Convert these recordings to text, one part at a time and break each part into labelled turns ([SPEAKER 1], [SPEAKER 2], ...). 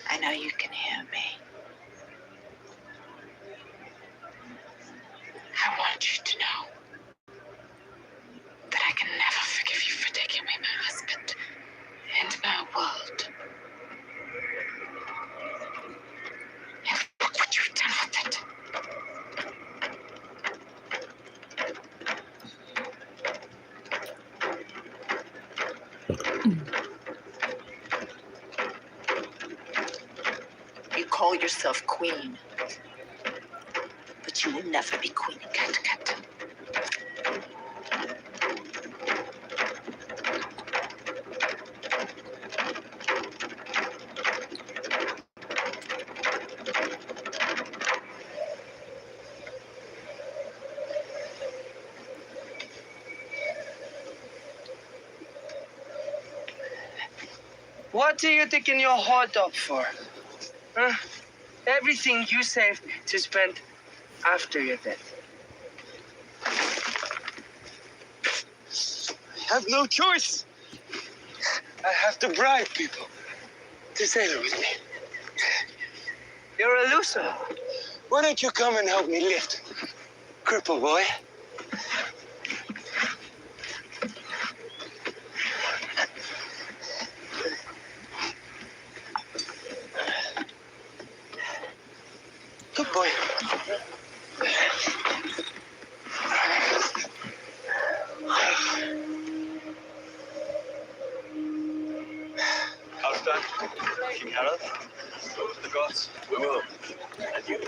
[SPEAKER 1] I know you can hear me. I want you to know that I can never forgive you for taking away my husband and my world. And look what you've done with it. You call yourself queen, but you will never be queen in Cat.
[SPEAKER 2] What are you taking your heart up for? Huh? Everything you saved to spend after your death. I have no choice. I have to bribe people to sail with me. You're a loser. Why don't you come and help me lift, cripple boy? Good boy.
[SPEAKER 3] Halfdan, King Harald, go with the gods. We will. And you.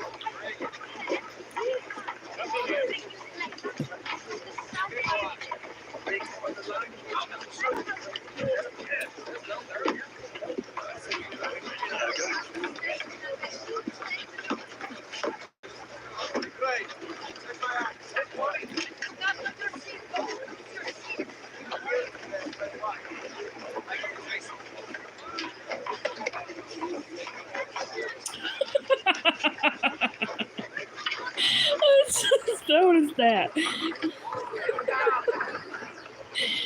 [SPEAKER 4] What is that?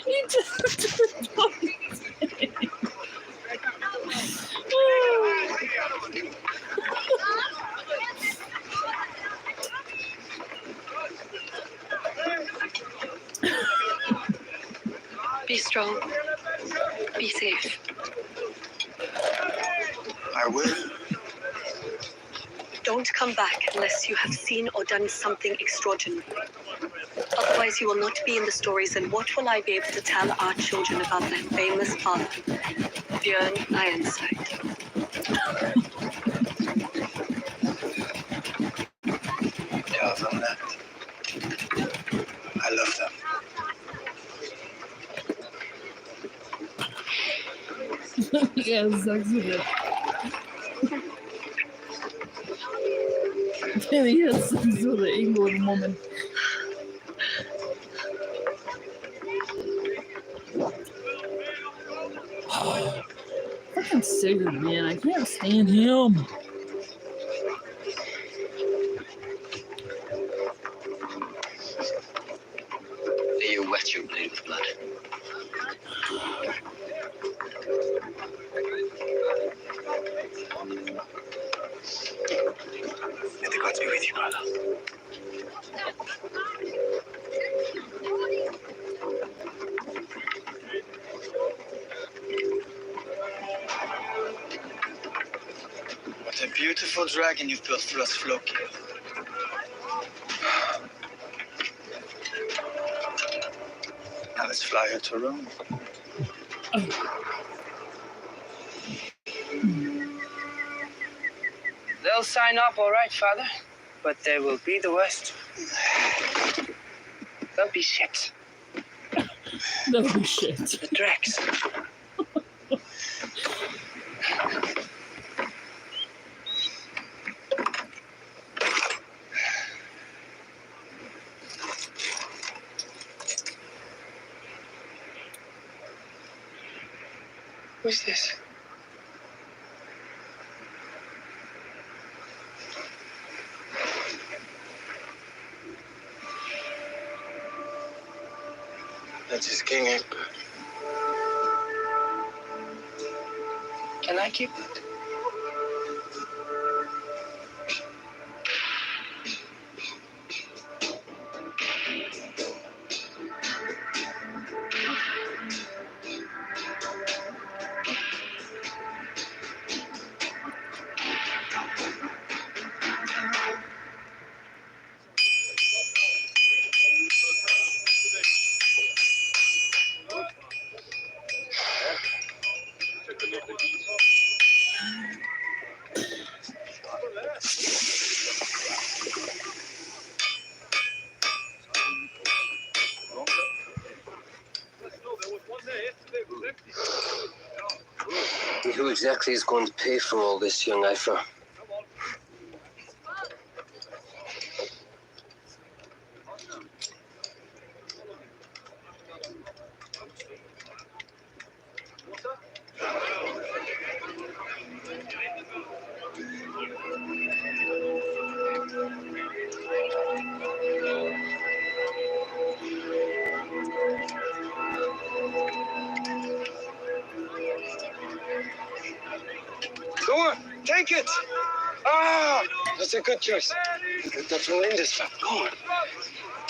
[SPEAKER 4] You just
[SPEAKER 5] Be strong. Be safe.
[SPEAKER 3] I will.
[SPEAKER 5] Don't come back unless you have seen or done something extraordinary. Otherwise, you will not be in the stories, and what will I be able to tell our children about their famous father, Björn Ironside?
[SPEAKER 3] Tell them that. I love them.
[SPEAKER 4] yeah, sex with it. He has sex with the England woman. Fucking Sigurd, man. I can't stand him.
[SPEAKER 3] You wet your blade with blood. May the gods be with you, brother. What a beautiful dragon you've built for us, Floki. Now let's fly her to Rome.
[SPEAKER 2] They'll sign up all right, Father, but they will be the worst. Don't be shit.
[SPEAKER 4] No shit.
[SPEAKER 2] The Drex. Who's this? That is King Egbert. Can I keep it? Who exactly is going to pay for all this, young Ifer? Go on, take it! Ah, that's a good choice. That's Melinda's fun. Go on.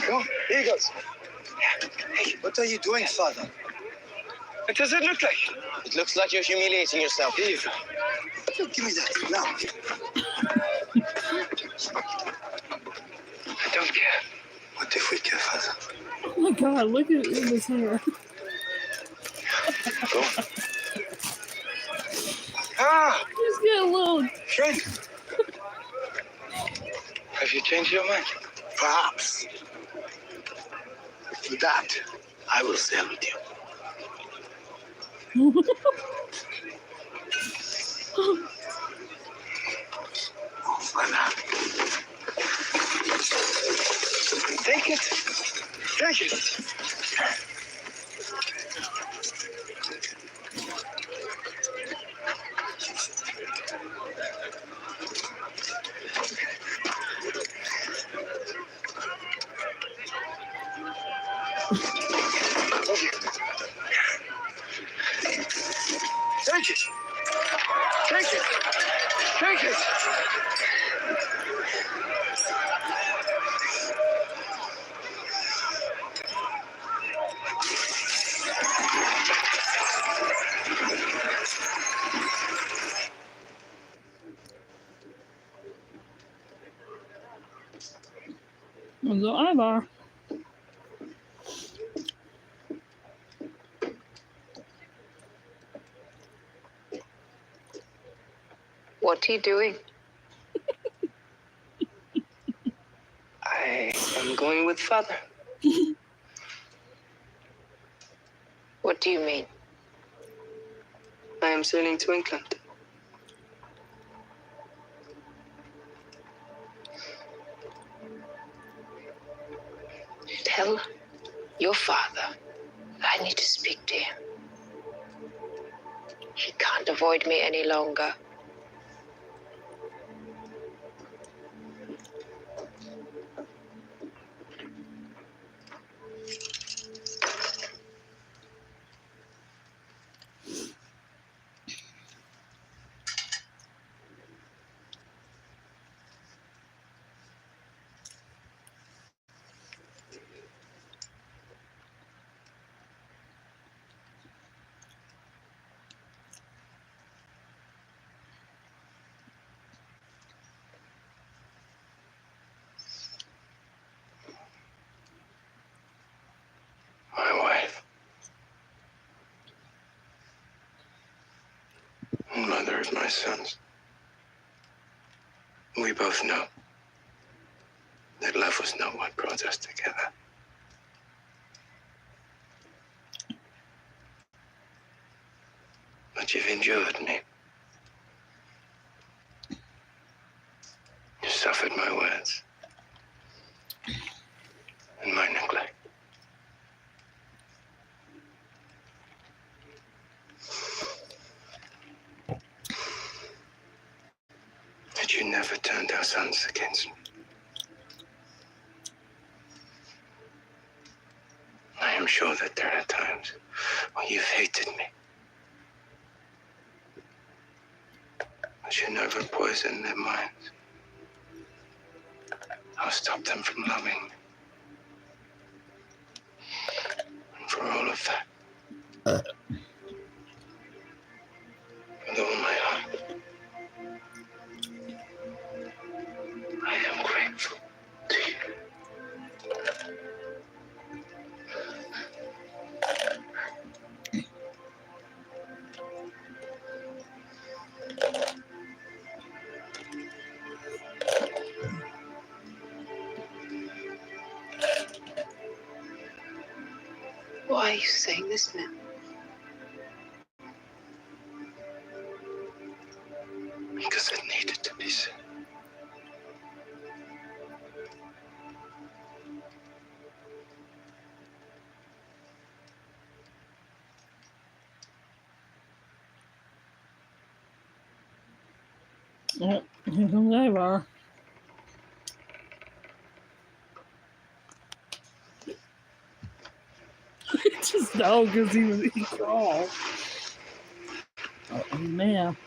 [SPEAKER 2] Go on, here he goes. Hey, what are you doing, father? What does it look like? It looks like you're humiliating yourself. Here you go. Give me that, now. I don't care. What if we care, father?
[SPEAKER 4] Oh my god, look at his hair.
[SPEAKER 2] Go on. Ah!
[SPEAKER 4] He's getting a little.
[SPEAKER 2] Friend! Have you changed your mind? Perhaps. For that, I will sail with you. Oh, father. Take it. Take it. Take it. Take it. Take it.
[SPEAKER 4] So Ivar.
[SPEAKER 1] What are you doing?
[SPEAKER 2] I am going with father.
[SPEAKER 1] What do you mean?
[SPEAKER 2] I am sailing to England.
[SPEAKER 1] Tell your father I need to speak to him. He can't avoid me any longer.
[SPEAKER 2] My wife. Mother of my sons. We both know that love was not what brought us together. endured me. You suffered my words and my neglect. But you never turned our sons against me. I am sure that there are times when you've hated me. But you never poisoned their minds. I'll stop them from loving me. And for all of that, with all my heart, I am grateful to you.
[SPEAKER 5] Why are you saying this now?
[SPEAKER 2] Because it needed to be said.
[SPEAKER 4] Oh, here comes Ivar. Just no, because he crawled. Oh man.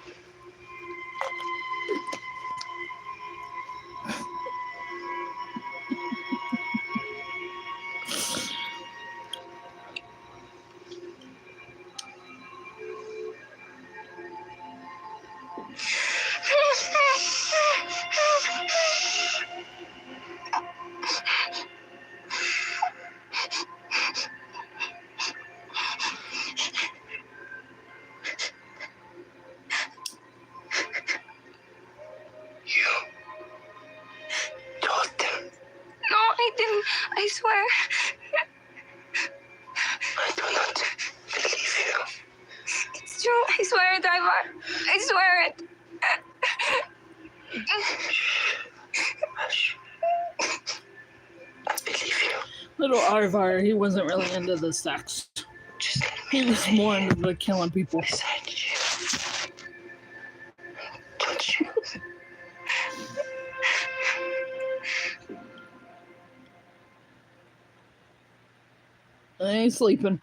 [SPEAKER 2] You told them.
[SPEAKER 5] No, I didn't. I swear.
[SPEAKER 2] I do not believe you.
[SPEAKER 5] It's true. I swear it, Ivar. I swear it.
[SPEAKER 2] Hush. I believe you.
[SPEAKER 4] Little Ivar, he wasn't really into the sex.
[SPEAKER 2] Just let
[SPEAKER 4] He
[SPEAKER 2] me
[SPEAKER 4] was more into the killing people.
[SPEAKER 2] beside you. Touch you.
[SPEAKER 4] I ain't sleeping.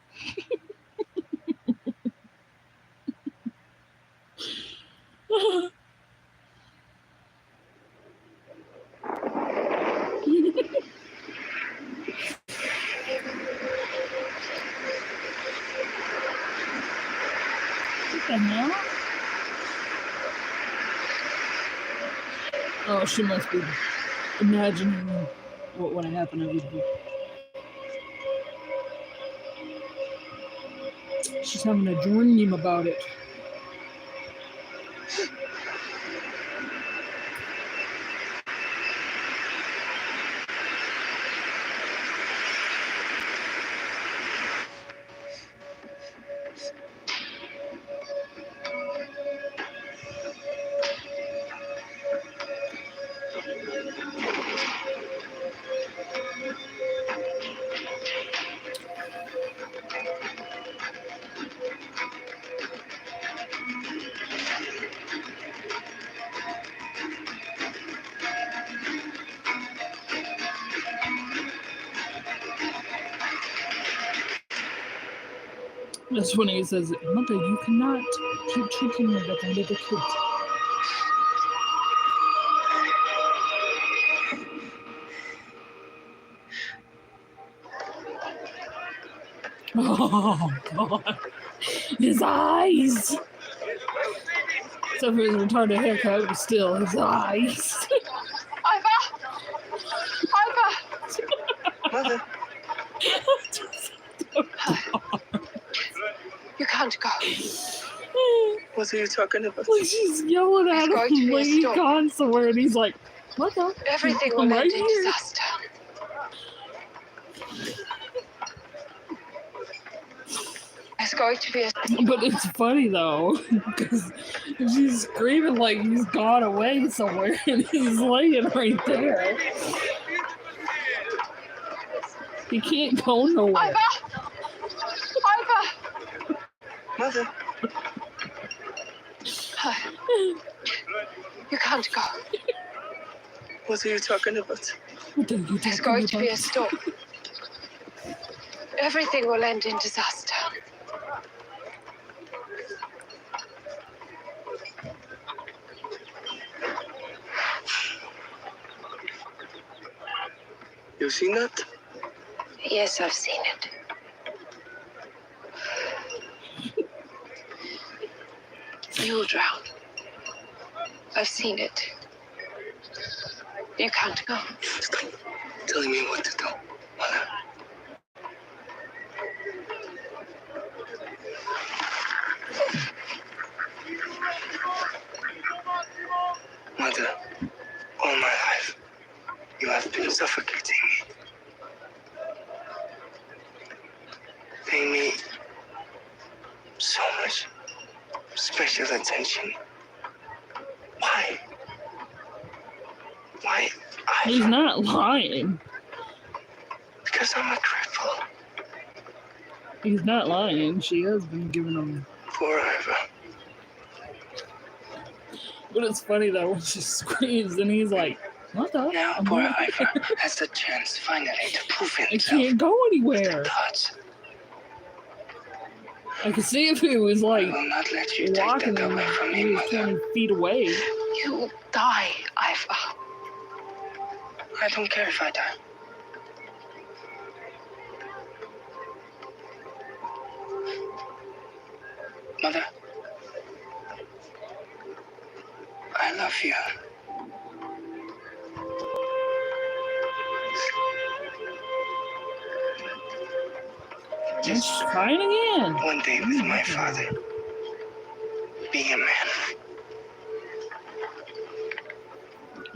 [SPEAKER 4] What the hell? Oh, she must be imagining what would have happened if you. She's having a dream about it. That's when he says, "Mother, you cannot keep treating me like a little kid." Oh God, his eyes. Except for his retarded haircut, but still, his eyes.
[SPEAKER 5] Ivar! You can't go.
[SPEAKER 2] What are you talking about?
[SPEAKER 4] Like she's yelling at
[SPEAKER 5] It's going to
[SPEAKER 4] him
[SPEAKER 5] be a
[SPEAKER 4] like he's
[SPEAKER 5] storm.
[SPEAKER 4] gone somewhere, and he's like, "What the?
[SPEAKER 5] Everything
[SPEAKER 4] I'm
[SPEAKER 5] will
[SPEAKER 4] right
[SPEAKER 5] end in
[SPEAKER 4] here."
[SPEAKER 5] disaster. Let's go.
[SPEAKER 1] going to be a...
[SPEAKER 4] But it's funny though, because she's screaming like he's gone away somewhere, and he's laying right there. He can't go nowhere.
[SPEAKER 1] Ivor! Ivor!
[SPEAKER 2] Mother,
[SPEAKER 1] You can't go.
[SPEAKER 2] what are you talking about?
[SPEAKER 4] What are you
[SPEAKER 1] There's
[SPEAKER 4] talking
[SPEAKER 1] going to be a
[SPEAKER 4] about?
[SPEAKER 1] storm. Everything will end in disaster.
[SPEAKER 2] You seen that?
[SPEAKER 1] Yes, I've seen it. You'll drown. I've seen it. You can't go.
[SPEAKER 2] Stop telling me what to do, Mother. Mother, all my life, you have been suffocating me. Paying me so much special attention. Why? Why?
[SPEAKER 4] He's not lying.
[SPEAKER 2] Because I'm a cripple.
[SPEAKER 4] He's not lying. She has been giving him.
[SPEAKER 2] Poor Ivor.
[SPEAKER 4] But it's funny though when she screams and he's like, "What the?"
[SPEAKER 2] Now
[SPEAKER 4] I'm
[SPEAKER 2] poor
[SPEAKER 4] like,
[SPEAKER 2] Ivor has the chance finally to prove
[SPEAKER 4] I
[SPEAKER 2] himself.
[SPEAKER 4] can't go anywhere.
[SPEAKER 2] Thoughts.
[SPEAKER 4] I could see if he was
[SPEAKER 2] I
[SPEAKER 4] like
[SPEAKER 2] will not let you take
[SPEAKER 4] walking
[SPEAKER 2] that
[SPEAKER 4] and
[SPEAKER 2] away from
[SPEAKER 4] he
[SPEAKER 2] me,
[SPEAKER 4] was
[SPEAKER 2] Mother.
[SPEAKER 4] 20 feet away.
[SPEAKER 1] You'll die, Ivor.
[SPEAKER 2] I don't care if I die. Mother, I love you.
[SPEAKER 4] And
[SPEAKER 2] Just
[SPEAKER 4] she's crying again.
[SPEAKER 2] one day with my father. Be a man.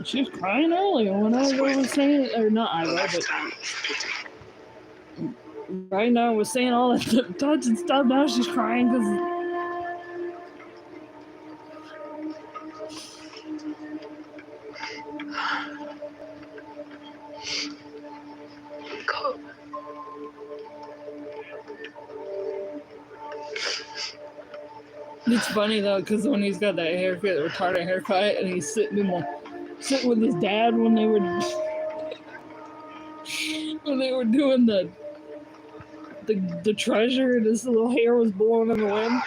[SPEAKER 4] She was crying earlier when I was saying, or not
[SPEAKER 2] A
[SPEAKER 4] I, but
[SPEAKER 2] lifetime of pity.
[SPEAKER 4] right now was saying all that touch and stuff. Now she's crying because
[SPEAKER 1] Go.
[SPEAKER 4] it's funny though, because when he's got that haircut, retarded haircut, and he's sitting with his dad when they were doing the treasure, and his little hair was blowing in the wind.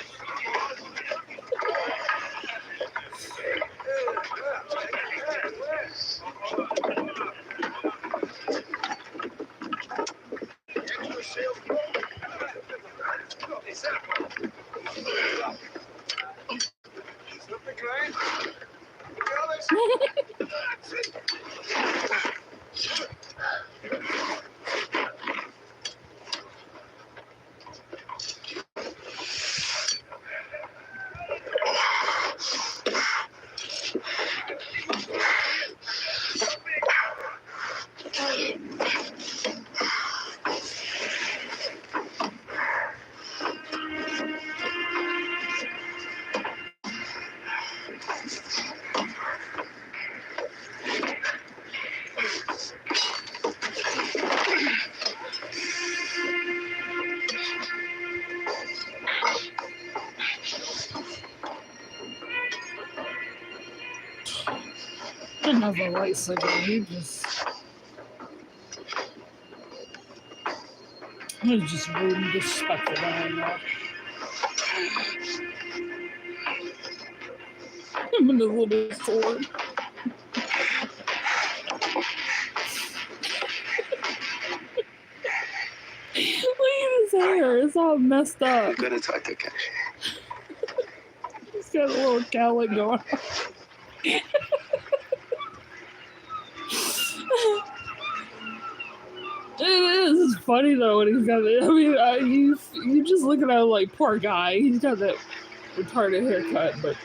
[SPEAKER 4] Didn't have a lightsaber. He was just rude and disrespectful behind that. Him and his little sword. Look at his hair. It's all messed up.
[SPEAKER 2] I'm gonna try to catch
[SPEAKER 4] He's got a little cowlick going on. It is. It's funny though when he's got it. I mean, you just look at him like, poor guy. He's got that retarded haircut, but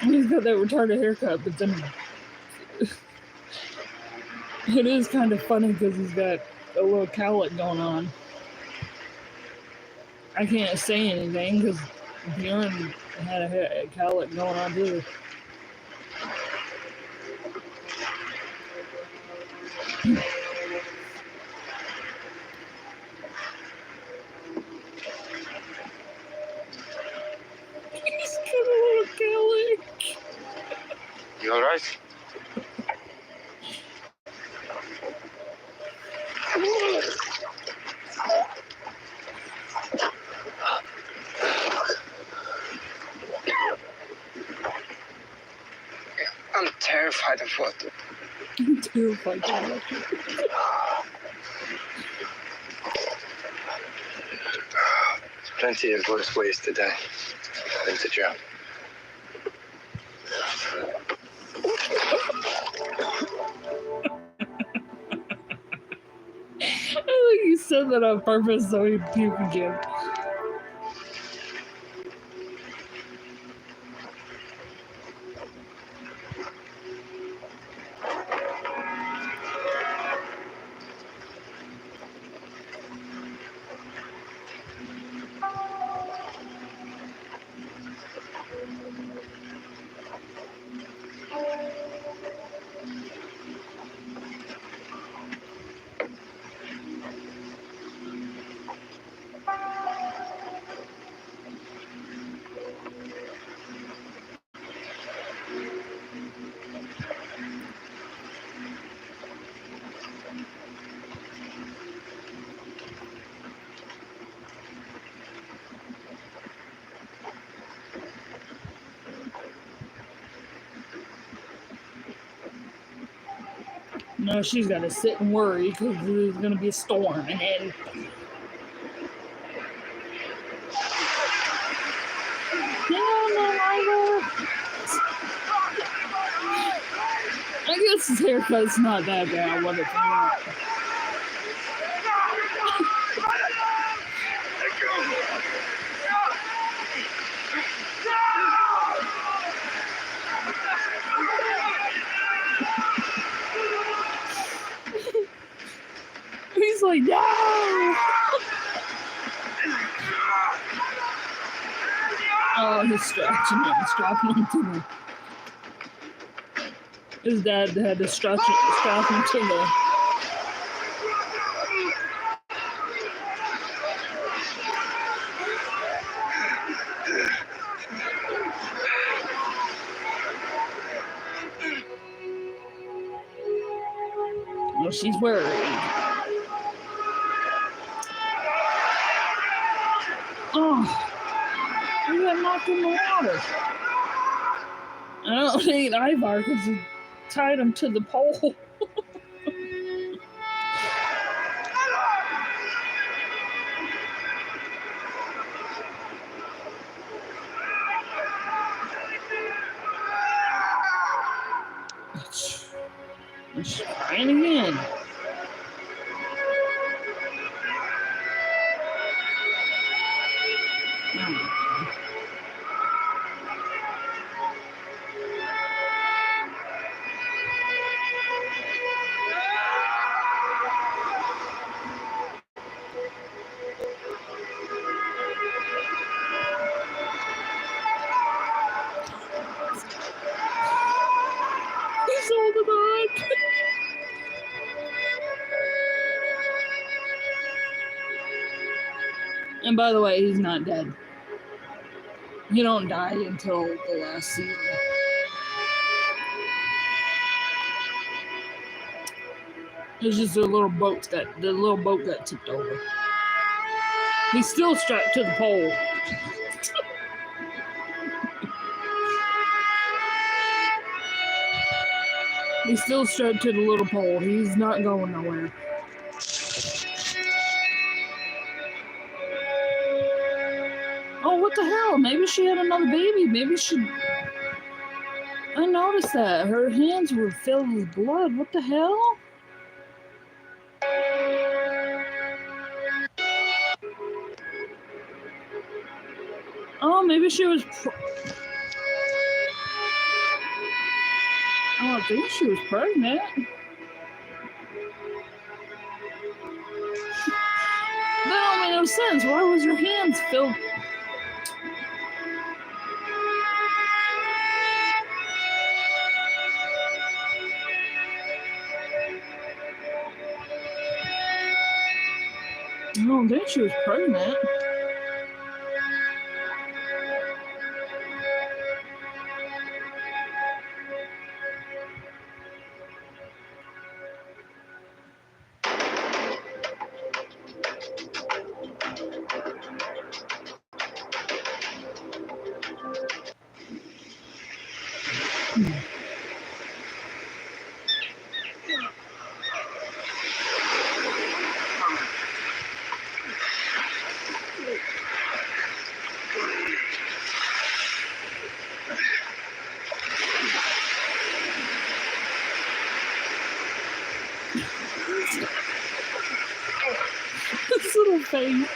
[SPEAKER 4] he's got that retarded haircut. But then it is kind of funny because he's got a little cowlick going on. I can't say anything because Bjorn had a cowlick going on too. He's got a little cowlick.
[SPEAKER 2] You all right? I'm terrified of water.
[SPEAKER 4] I'm terrified of water.
[SPEAKER 2] There's plenty of worse ways to die than to drown.
[SPEAKER 4] I think you said that on purpose so he'd puke again. No, she's got to sit and worry because there's going to be a storm. And then I guess his haircut's not that bad. What it's not. He's like, no! Oh, he's strapping him to me. His dad had to strap him to the... Well, she's worried. Oh, he got knocked in the water. I don't need Ivar because he tied him to the pole. She's crying again. He's holding on. And by the way, he's not dead. You don't die until the last season. It's just the little boat got tipped over. He's still strapped to the pole. He's still strapped to the little pole. He's not going nowhere. Oh, what the hell? Maybe she had another baby. Maybe she... I noticed that. Her hands were filled with blood. What the hell? Oh, maybe she was... I don't think she was pregnant. made no sense. Why was your hands filled? I don't think she was pregnant. This little thing.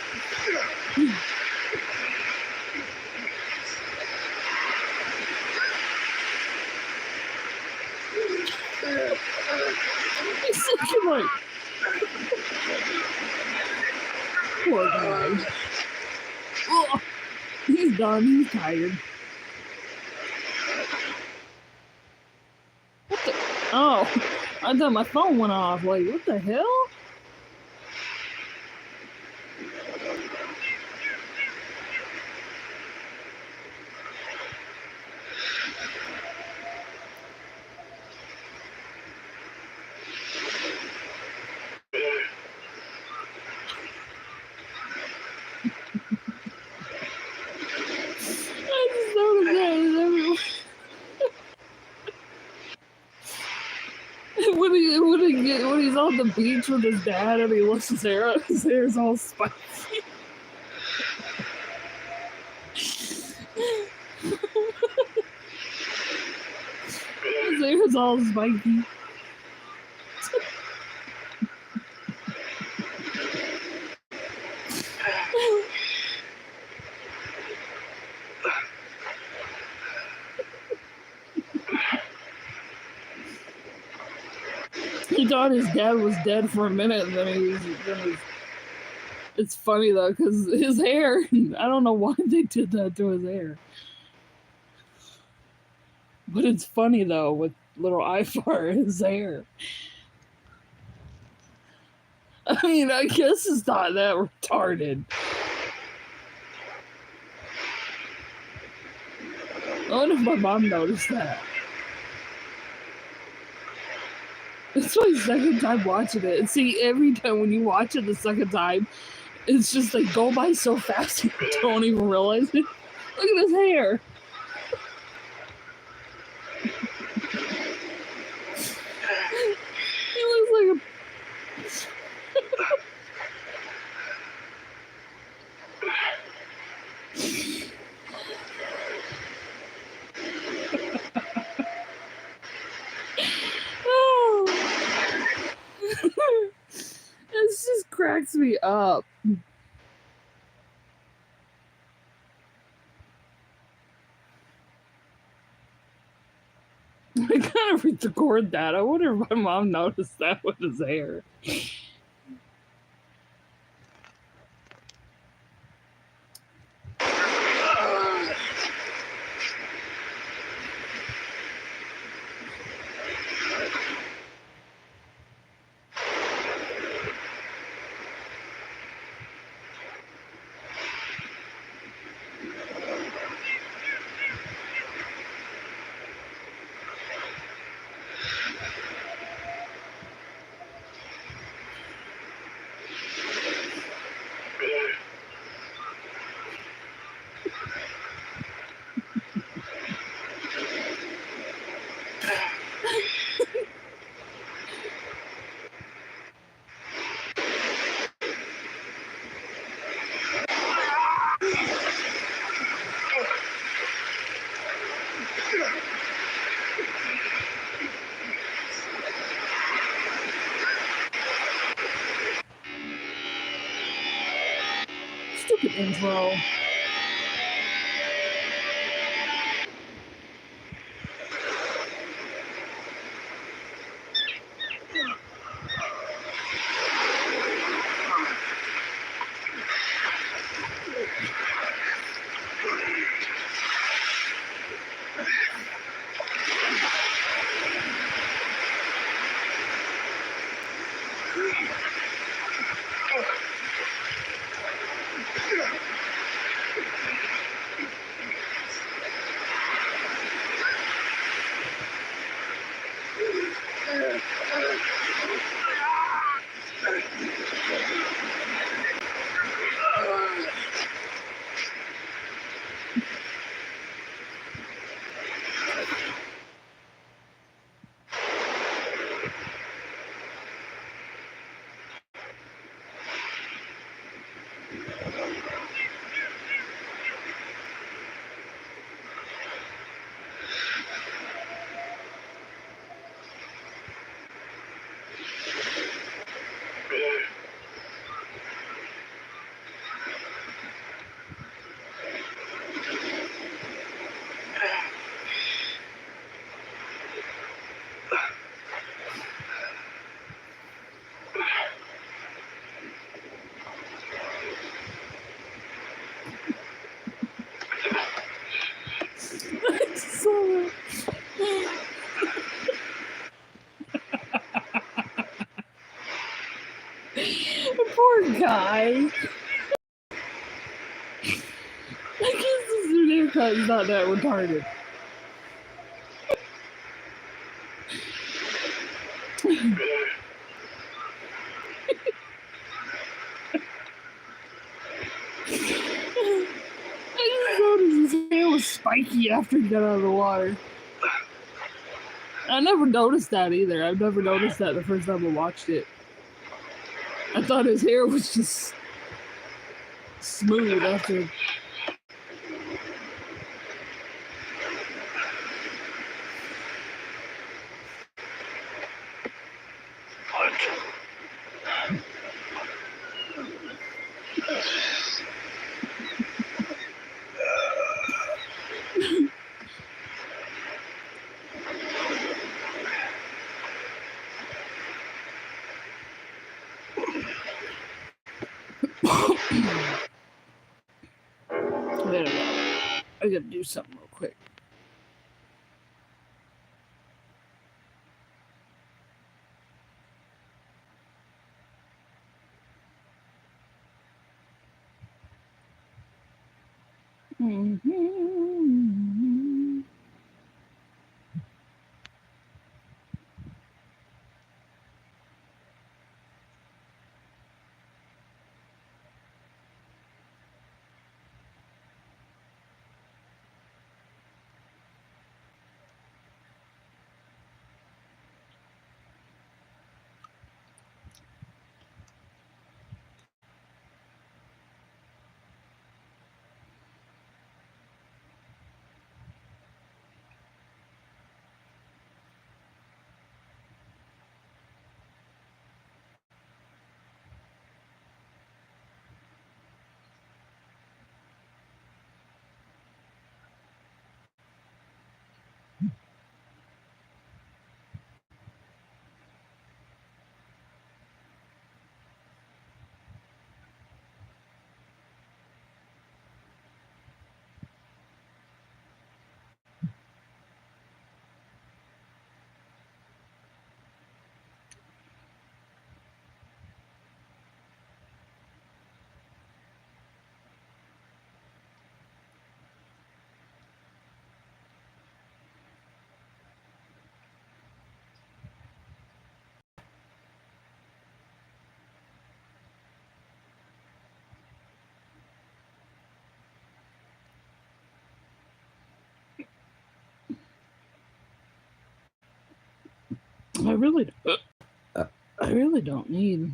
[SPEAKER 4] He's looking like poor guy. Oh, he's done. He's tired. What the? Oh, I thought my phone went off. Like, what the hell? I just noticed that is everywhere. When he's on the beach with his dad and he lifts his hair up, his hair's all spiky. His hair's all spiky. He thought his dad was dead for a minute, and then it's funny though, because his hair, I don't know why they did that to his hair. But it's funny though, with little Ivar, his hair. I mean, I guess it's not that retarded. I wonder if my mom noticed that. It's my second time watching it. And see, every time when you watch it the second time, it's just like go by so fast you don't even realize it. Look at his hair. He looks like a... This just cracks me up. I kind of record that. I wonder if my mom noticed that with his hair. Stupid intro. Poor guy. I guess this new haircut is not that retarded. I just noticed his hair was spiky after he got out of the water. I never noticed that either. I've never noticed that the first time I watched it. I thought his hair was just smooth after. Wait a minute. I gotta do something real quick. I really don't need.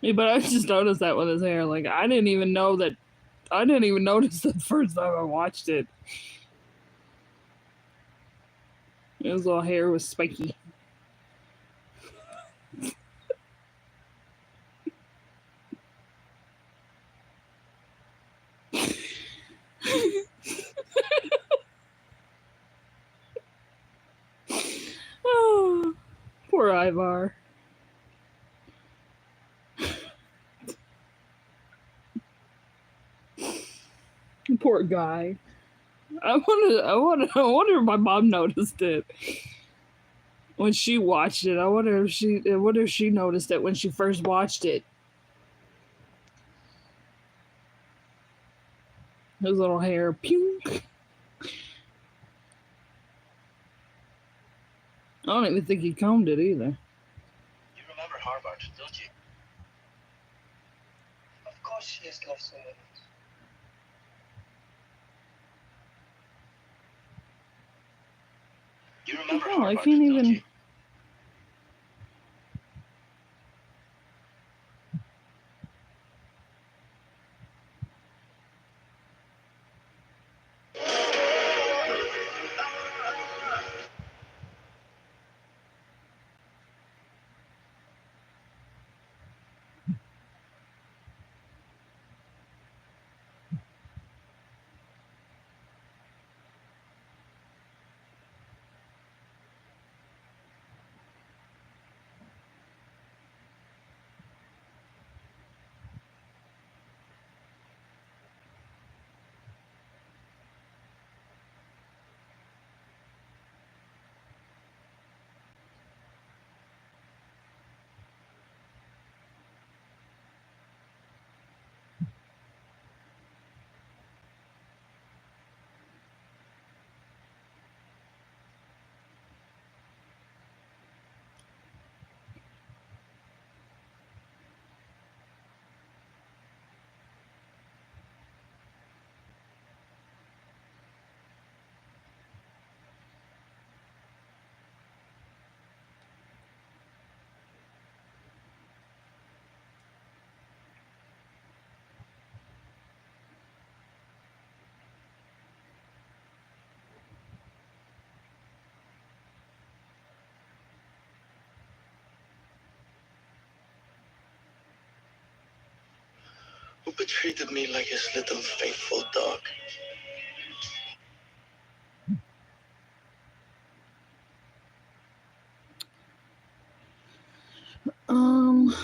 [SPEAKER 4] Yeah, but I just noticed that with his hair. Like I didn't even know that. I didn't even notice the first time I watched it. His little hair was spiky. Oh, poor Ivar. Poor guy. I wonder if my mom noticed it when she watched it. I wonder if she noticed it when she first watched it. His little hair, pew. I don't even think he combed it either.
[SPEAKER 3] You remember Harvard, don't you?
[SPEAKER 2] Of course she has loved someone else.
[SPEAKER 3] You remember
[SPEAKER 4] Oh,
[SPEAKER 3] Harvard,
[SPEAKER 4] I can't
[SPEAKER 3] don't
[SPEAKER 4] even.
[SPEAKER 3] you?
[SPEAKER 2] Papa treated me like his little faithful dog.
[SPEAKER 4] Um.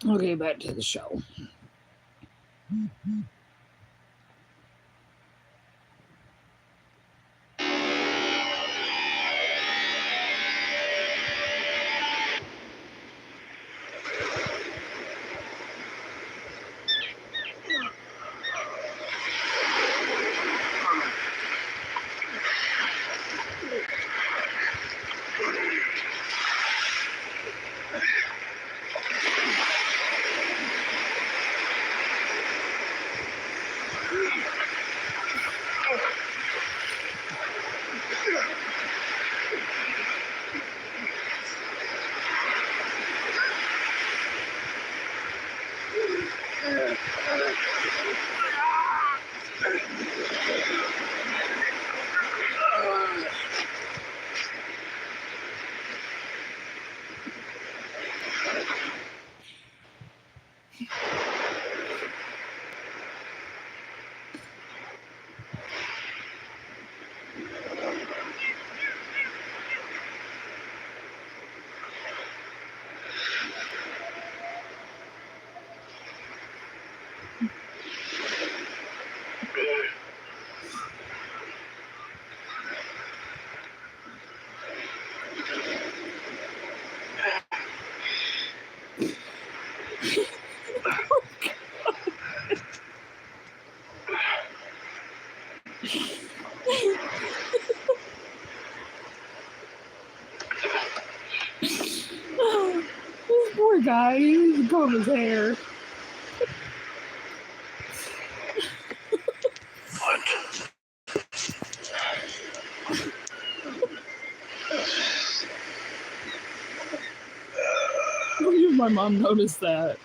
[SPEAKER 4] Okay, back to the show. This poor guy, he needs to comb his hair. I wonder if my mom noticed that.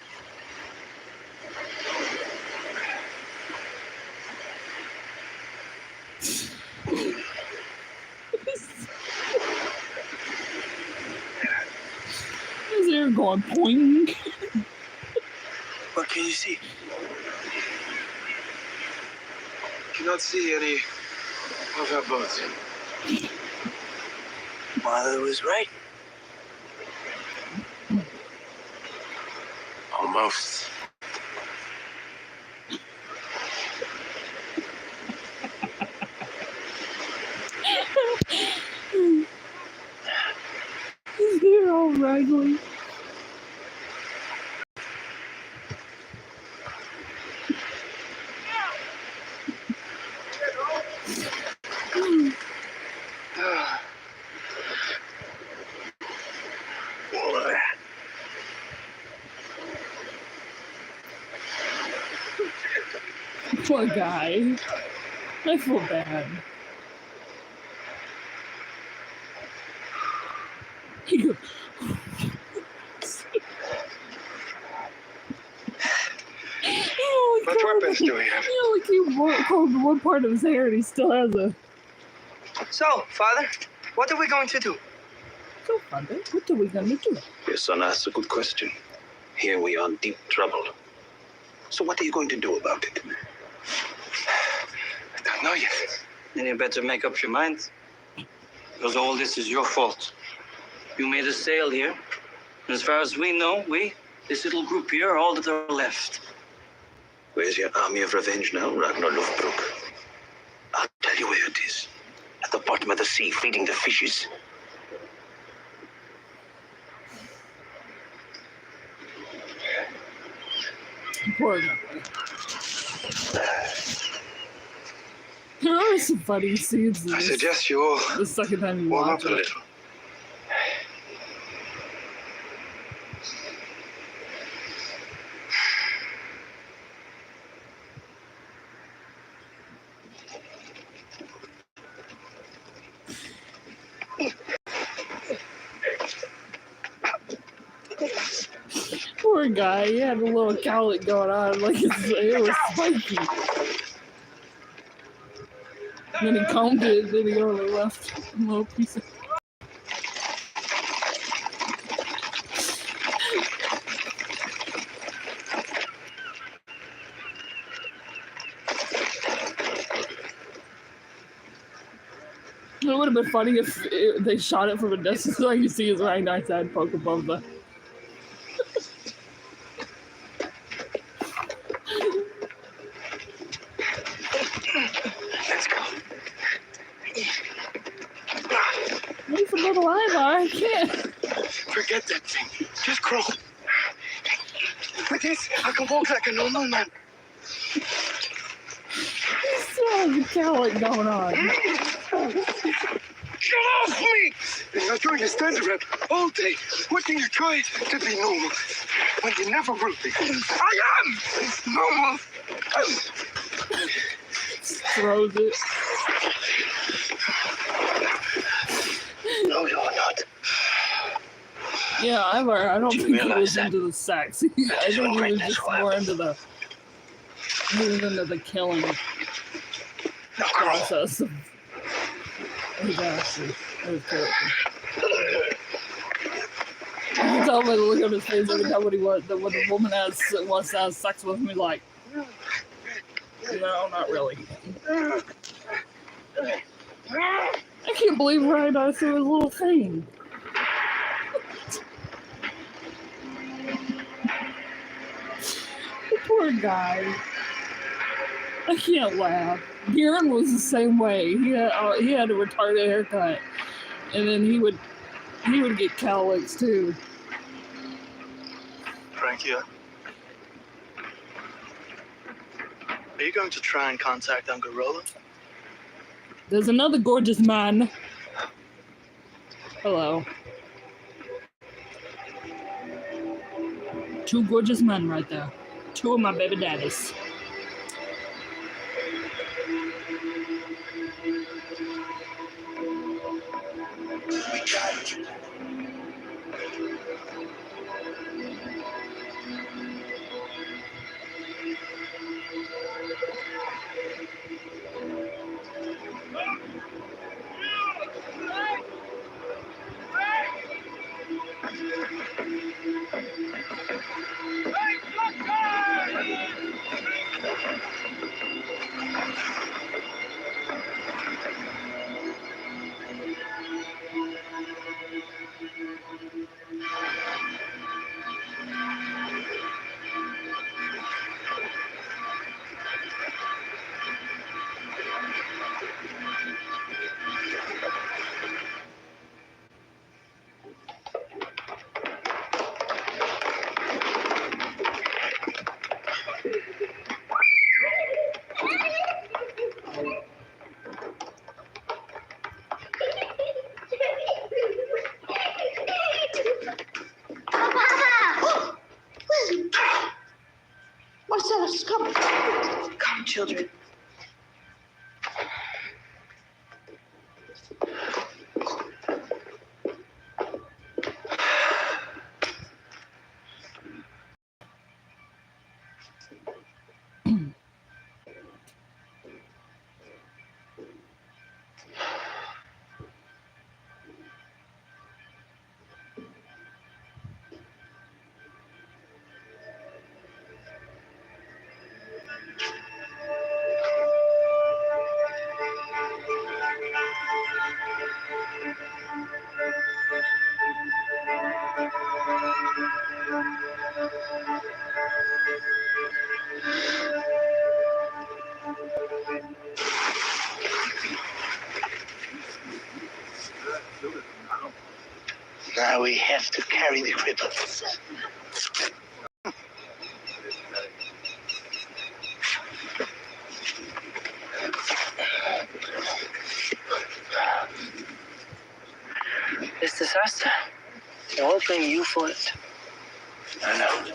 [SPEAKER 4] His hair going poing.
[SPEAKER 2] What can you see? Cannot see any of our boats. Mother was right. Almost.
[SPEAKER 4] His hair all raggedy. Poor guy. I feel bad. He goes.
[SPEAKER 2] weapons do we have?
[SPEAKER 4] He only combed one part of his hair and he still has a...
[SPEAKER 6] So, Father, what are we going to do?
[SPEAKER 4] So, Father, what are we gonna do?
[SPEAKER 3] Your son asks a good question. Here we are in deep trouble. So what are you going to do about it?
[SPEAKER 2] I don't know yet.
[SPEAKER 6] Then you better make up your mind. Because all this is your fault. You made us sail here. And as far as we know, this little group here, are all that are left.
[SPEAKER 3] Where's your army of revenge now, Ragnar Lothbrok? I'll tell you where it is. At the bottom of the sea, feeding the fishes.
[SPEAKER 4] Poor guy. There are some funny scenes in
[SPEAKER 2] I
[SPEAKER 4] this,
[SPEAKER 2] suggest you all
[SPEAKER 4] the second time you
[SPEAKER 2] warm
[SPEAKER 4] watch
[SPEAKER 2] up a
[SPEAKER 4] it.
[SPEAKER 2] little.
[SPEAKER 4] Poor guy, he had a little cowlick going on, like it was spiky. And then he combed it, then he only left a little piece of... It would have been funny if they shot it from a distance, so you see his right nice head poke above the...
[SPEAKER 2] Let's go.
[SPEAKER 4] Wait for little Ivar, I can't.
[SPEAKER 2] Forget that thing. Just crawl. With this, I can walk like a normal man.
[SPEAKER 4] He still has a cowlick going on.
[SPEAKER 2] Get off me! You're doing a stand around all day, wishing you tried to be normal, when you never will be. I am normal!
[SPEAKER 4] Throws it.
[SPEAKER 3] No, you're not.
[SPEAKER 4] Yeah, Ivar, I don't
[SPEAKER 3] Do you
[SPEAKER 4] think he
[SPEAKER 3] realize
[SPEAKER 4] was
[SPEAKER 3] that?
[SPEAKER 4] into the sex. I
[SPEAKER 3] is
[SPEAKER 4] think he
[SPEAKER 3] alright,
[SPEAKER 4] was
[SPEAKER 3] that's
[SPEAKER 4] just
[SPEAKER 3] why
[SPEAKER 4] more
[SPEAKER 3] I'm-
[SPEAKER 4] into the... He was into the killing
[SPEAKER 2] Now crawl.
[SPEAKER 4] process of his actions, his character. You can tell by the look on his face every time when the woman wants to have sex with him, he's like, no, not really. I can't believe Ryan I threw his little thing. The poor guy. I can't laugh. Bjorn was the same way. He had a retarded haircut, and then he would get cowlicks too.
[SPEAKER 7] Frank here. Are you going to try and contact Uncle Roland?
[SPEAKER 4] There's another gorgeous man. Hello. Two gorgeous men right there. Two of my baby daddies.
[SPEAKER 1] Marcellus, come. Come, children.
[SPEAKER 2] Now we have to carry the cripple.
[SPEAKER 8] This disaster, they're all playing you for it.
[SPEAKER 2] I know.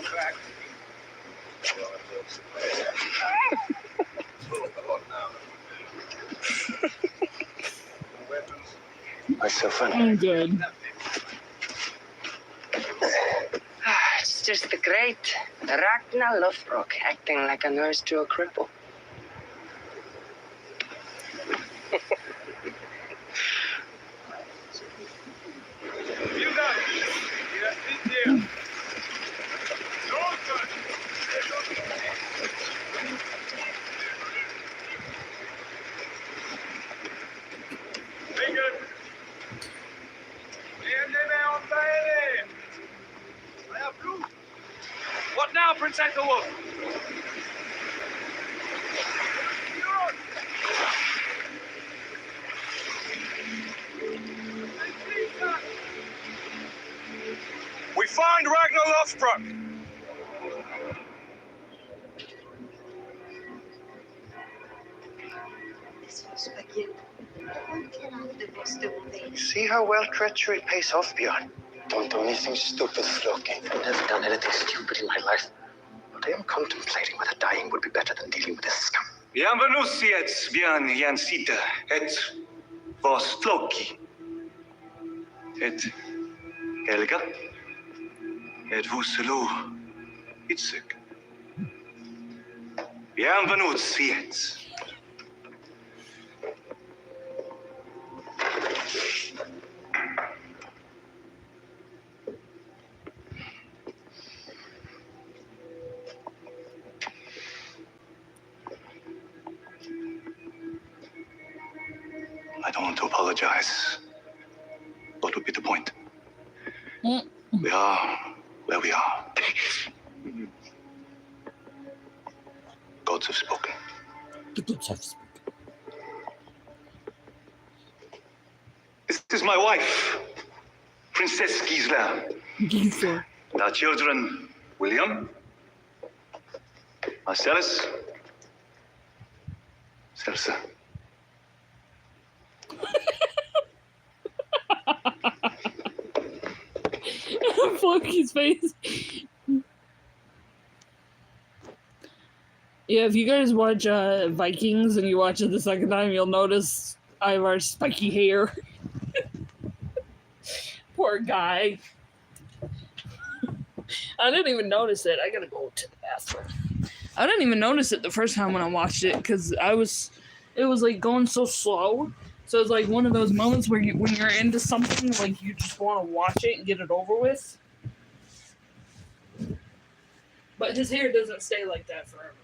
[SPEAKER 2] What's so funny?
[SPEAKER 4] I'm good.
[SPEAKER 8] It's just the great Ragnar Lothbrok acting like a nurse to a cripple.
[SPEAKER 6] What now, Prince Ethelwolf? We find Ragnar Lothbrok.
[SPEAKER 2] See how well treachery pays off, Bjorn? Don't do anything stupid, Floki.
[SPEAKER 3] I've never done anything stupid in my life. But I am contemplating whether dying would be better than dealing with this scum.
[SPEAKER 6] Bienvenusiet, bien Jansita, et vos Floki. Et Helga, et Vuselu Itzig. Bienvenusiet. I don't want to apologize. What would be the point? We are where we are. Gods have spoken. This is my wife, Princess Gisela.
[SPEAKER 4] Gisela.
[SPEAKER 6] And our children, William, Marcellus, Celsa.
[SPEAKER 4] Floki's face. Yeah, if you guys watch Vikings and you watch it the second time, you'll notice Ivar's spiky hair. Poor guy. I didn't even notice it. I gotta go to the bathroom. I didn't even notice it the first time when I watched it because it was like going so slow. So it's like one of those moments where when you're into something, like you just want to watch it and get it over with. But his hair doesn't stay like that forever.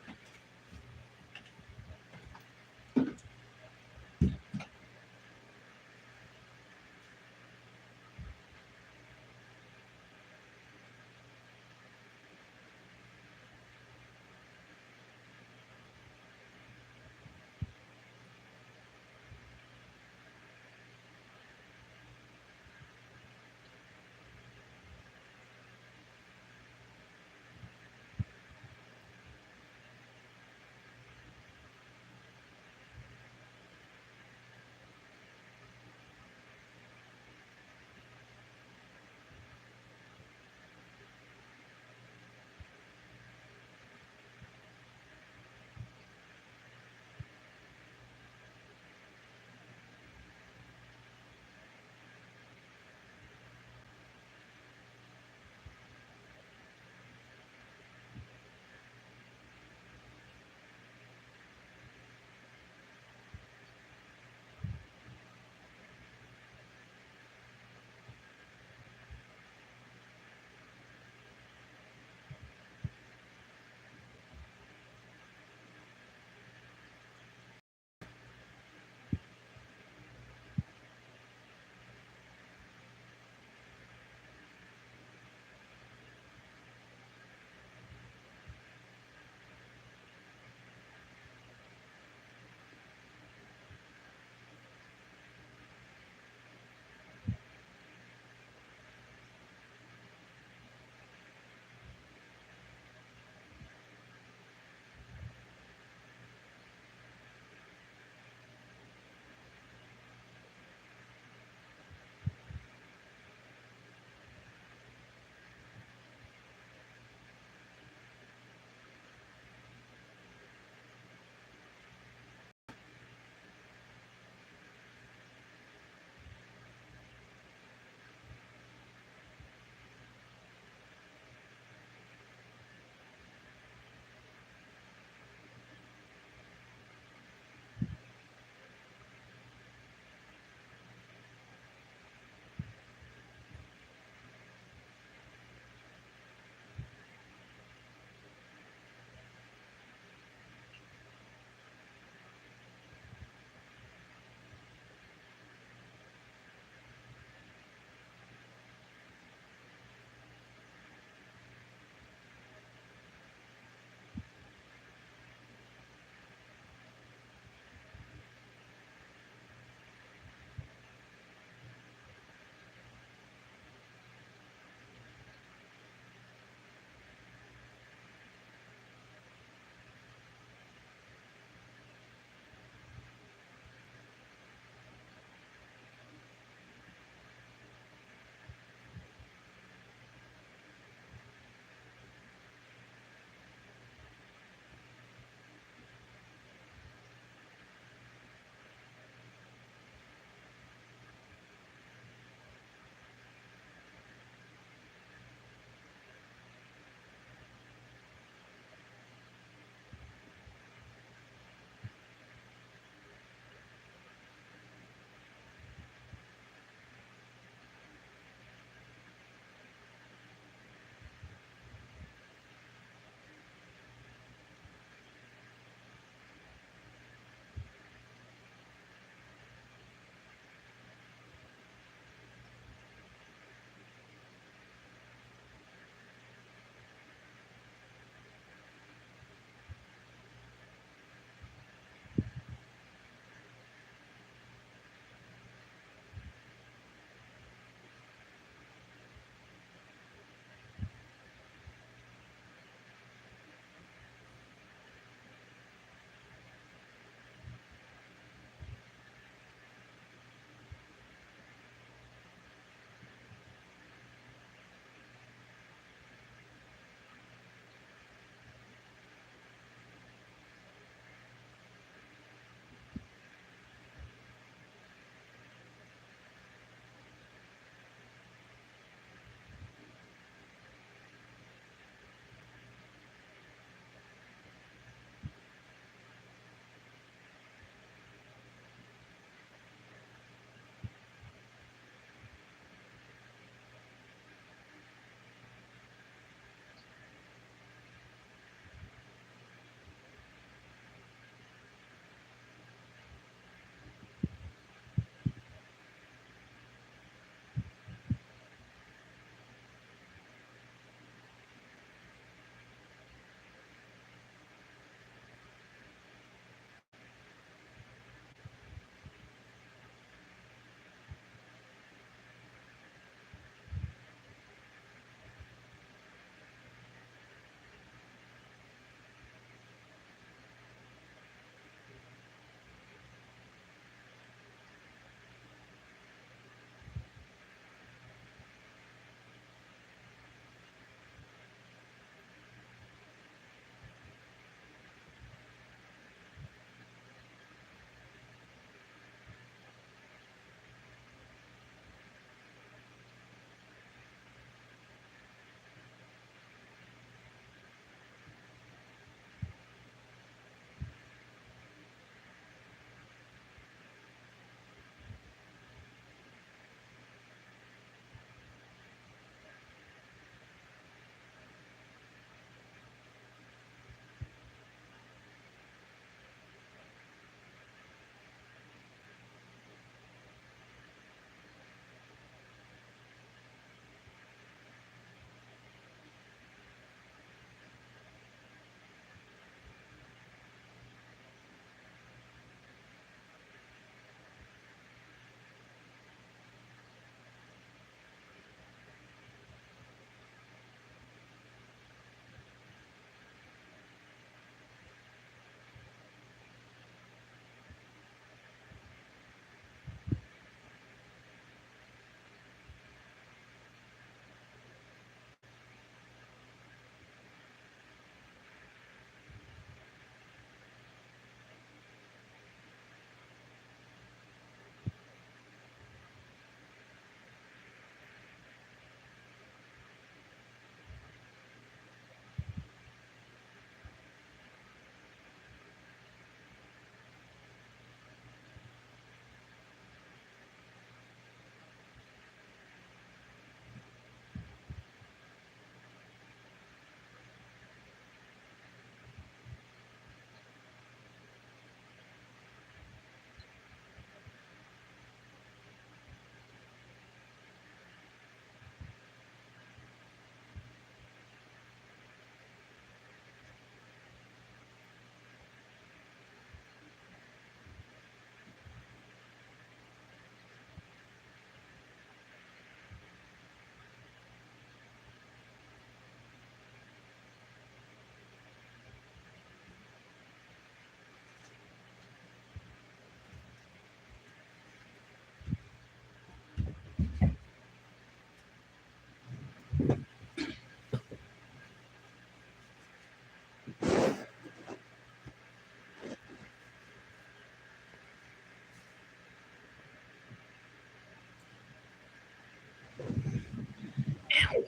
[SPEAKER 4] Sorry,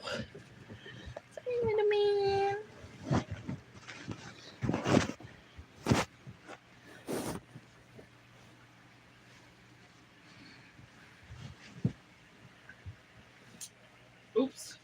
[SPEAKER 4] little man. Oops.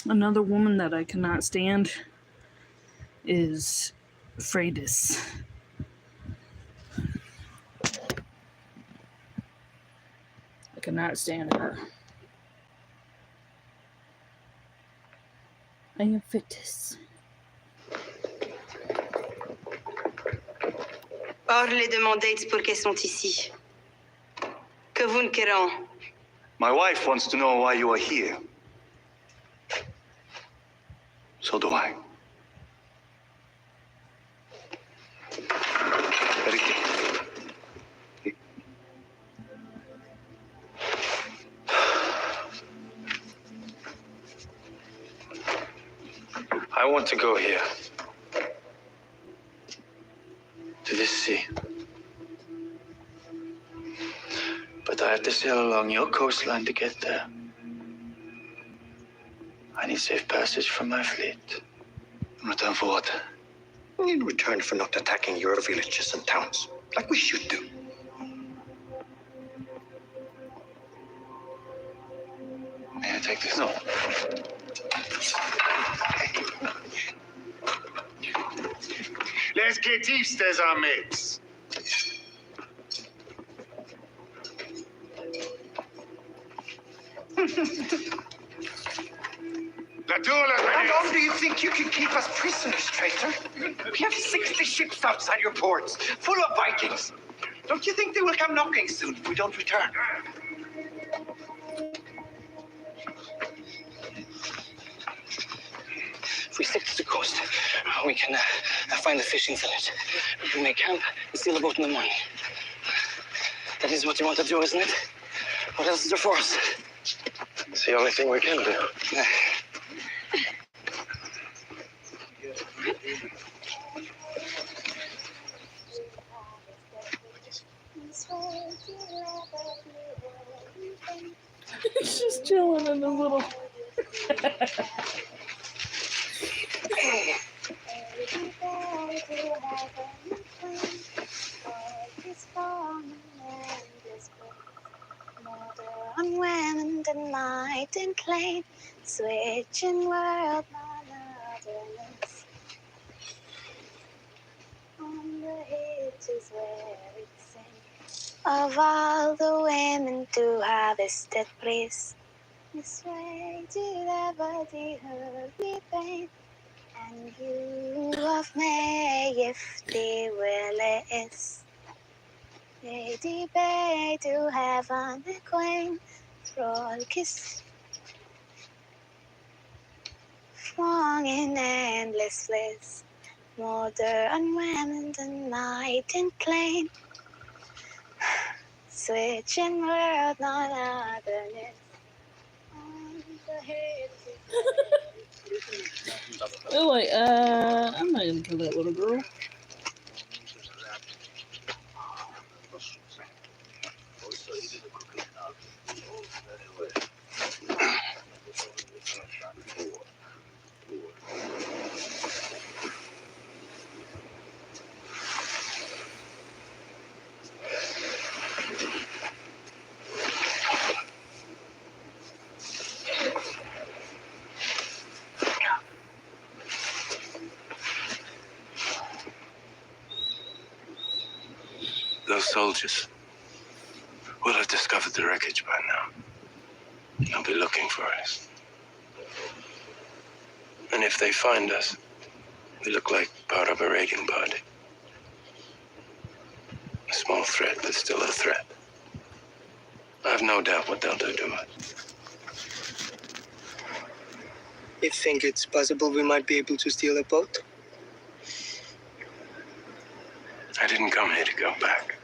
[SPEAKER 4] Another woman that I cannot stand is Freydis. I cannot stand her. I am Freydis.
[SPEAKER 9] Or-les demandez pour qu'elles sont ici. Que vous ne querrez.
[SPEAKER 3] My wife wants to know why you are here. So do I. I want to go here. To this sea. But I have to sail along your coastline to get there. I need safe passage from my fleet. In return for what?
[SPEAKER 10] In return for not attacking your villages and towns, like we should do.
[SPEAKER 3] May I take this? No.
[SPEAKER 11] Les Getistes are mates.
[SPEAKER 10] How long do you think you can keep us prisoners, traitor? We have 60 ships outside your ports, full of Vikings. Don't you think they will come knocking soon if we don't return?
[SPEAKER 6] If we stick to the coast, we can find the fishing village. We may camp and steal a boat in the morning. That is what you want to do, isn't it? What else is there for us?
[SPEAKER 3] It's the only thing we can do.
[SPEAKER 4] He's just chilling in the little.
[SPEAKER 12] When the night in plain, switching world monotonous. On the hills is where it sings. Of all the women to harvested bliss, this way to never the earthly pain. And you of May, if the will is. Lady Bay to heaven the queen, thrall kiss. Flung in endless bliss, modern women, the night in plain. Switching world, not otherness. On the head.
[SPEAKER 4] Oh wait, I'm not gonna kill that little girl.
[SPEAKER 2] Those soldiers will have discovered the wreckage by now. They'll be looking for us. And if they find us, we look like part of a raiding party. A small threat, but still a threat. I have no doubt what they'll do to us.
[SPEAKER 13] You think it's possible we might be able to steal a boat?
[SPEAKER 2] I didn't come here to go back.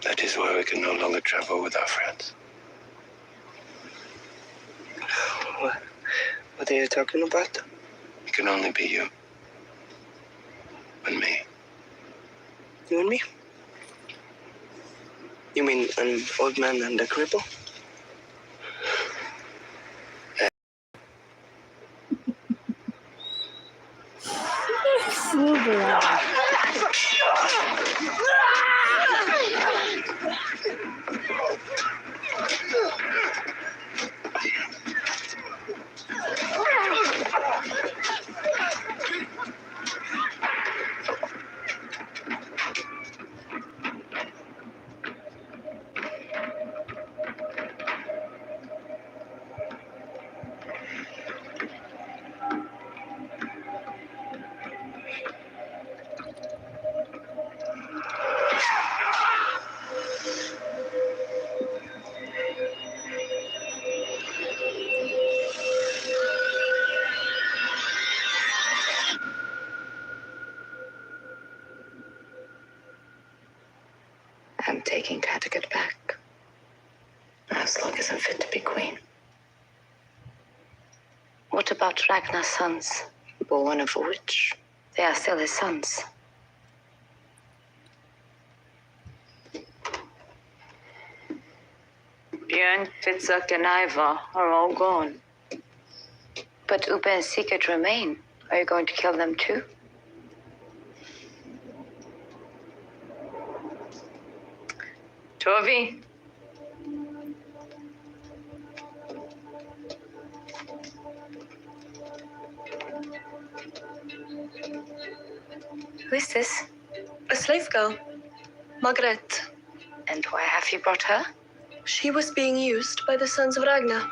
[SPEAKER 2] That is why we can no longer travel with our friends.
[SPEAKER 13] What are you talking about?
[SPEAKER 2] It can only be you. And me.
[SPEAKER 13] You and me? You mean an old man and a cripple?
[SPEAKER 8] I'm taking Kattegat back. As long as I'm fit to be queen. What about Ragnar's sons? Born of a witch. They are still his sons. Björn, Fitzek, and Ivar are all gone. But Ube and Sigurd remain. Are you going to kill them too? Torvi? Who is this?
[SPEAKER 5] A slave girl, Margaret.
[SPEAKER 8] And why have you brought her?
[SPEAKER 5] She was being used by the sons of Ragnar.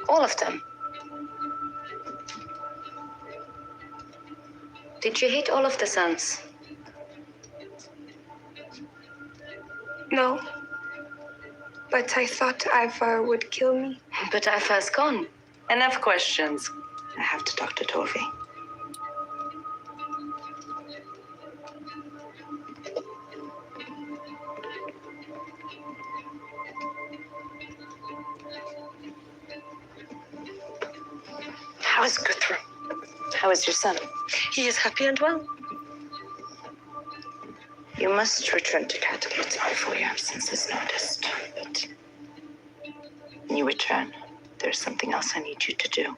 [SPEAKER 8] All of them? Did you hate all of the sons?
[SPEAKER 12] No. But I thought Ivar would kill me.
[SPEAKER 8] But Ivar's gone. Enough questions. I have to talk to Torvi. How is Guthrum? How is your son?
[SPEAKER 5] He is happy and well.
[SPEAKER 8] You must return to Kattegat before your absence is noticed. But when you return, there's something else I need you to do.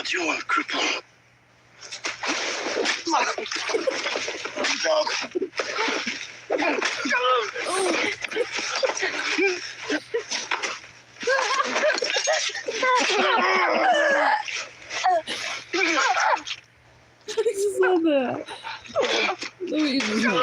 [SPEAKER 2] What do you want, cripple?
[SPEAKER 4] I just love that. Let me eat this one.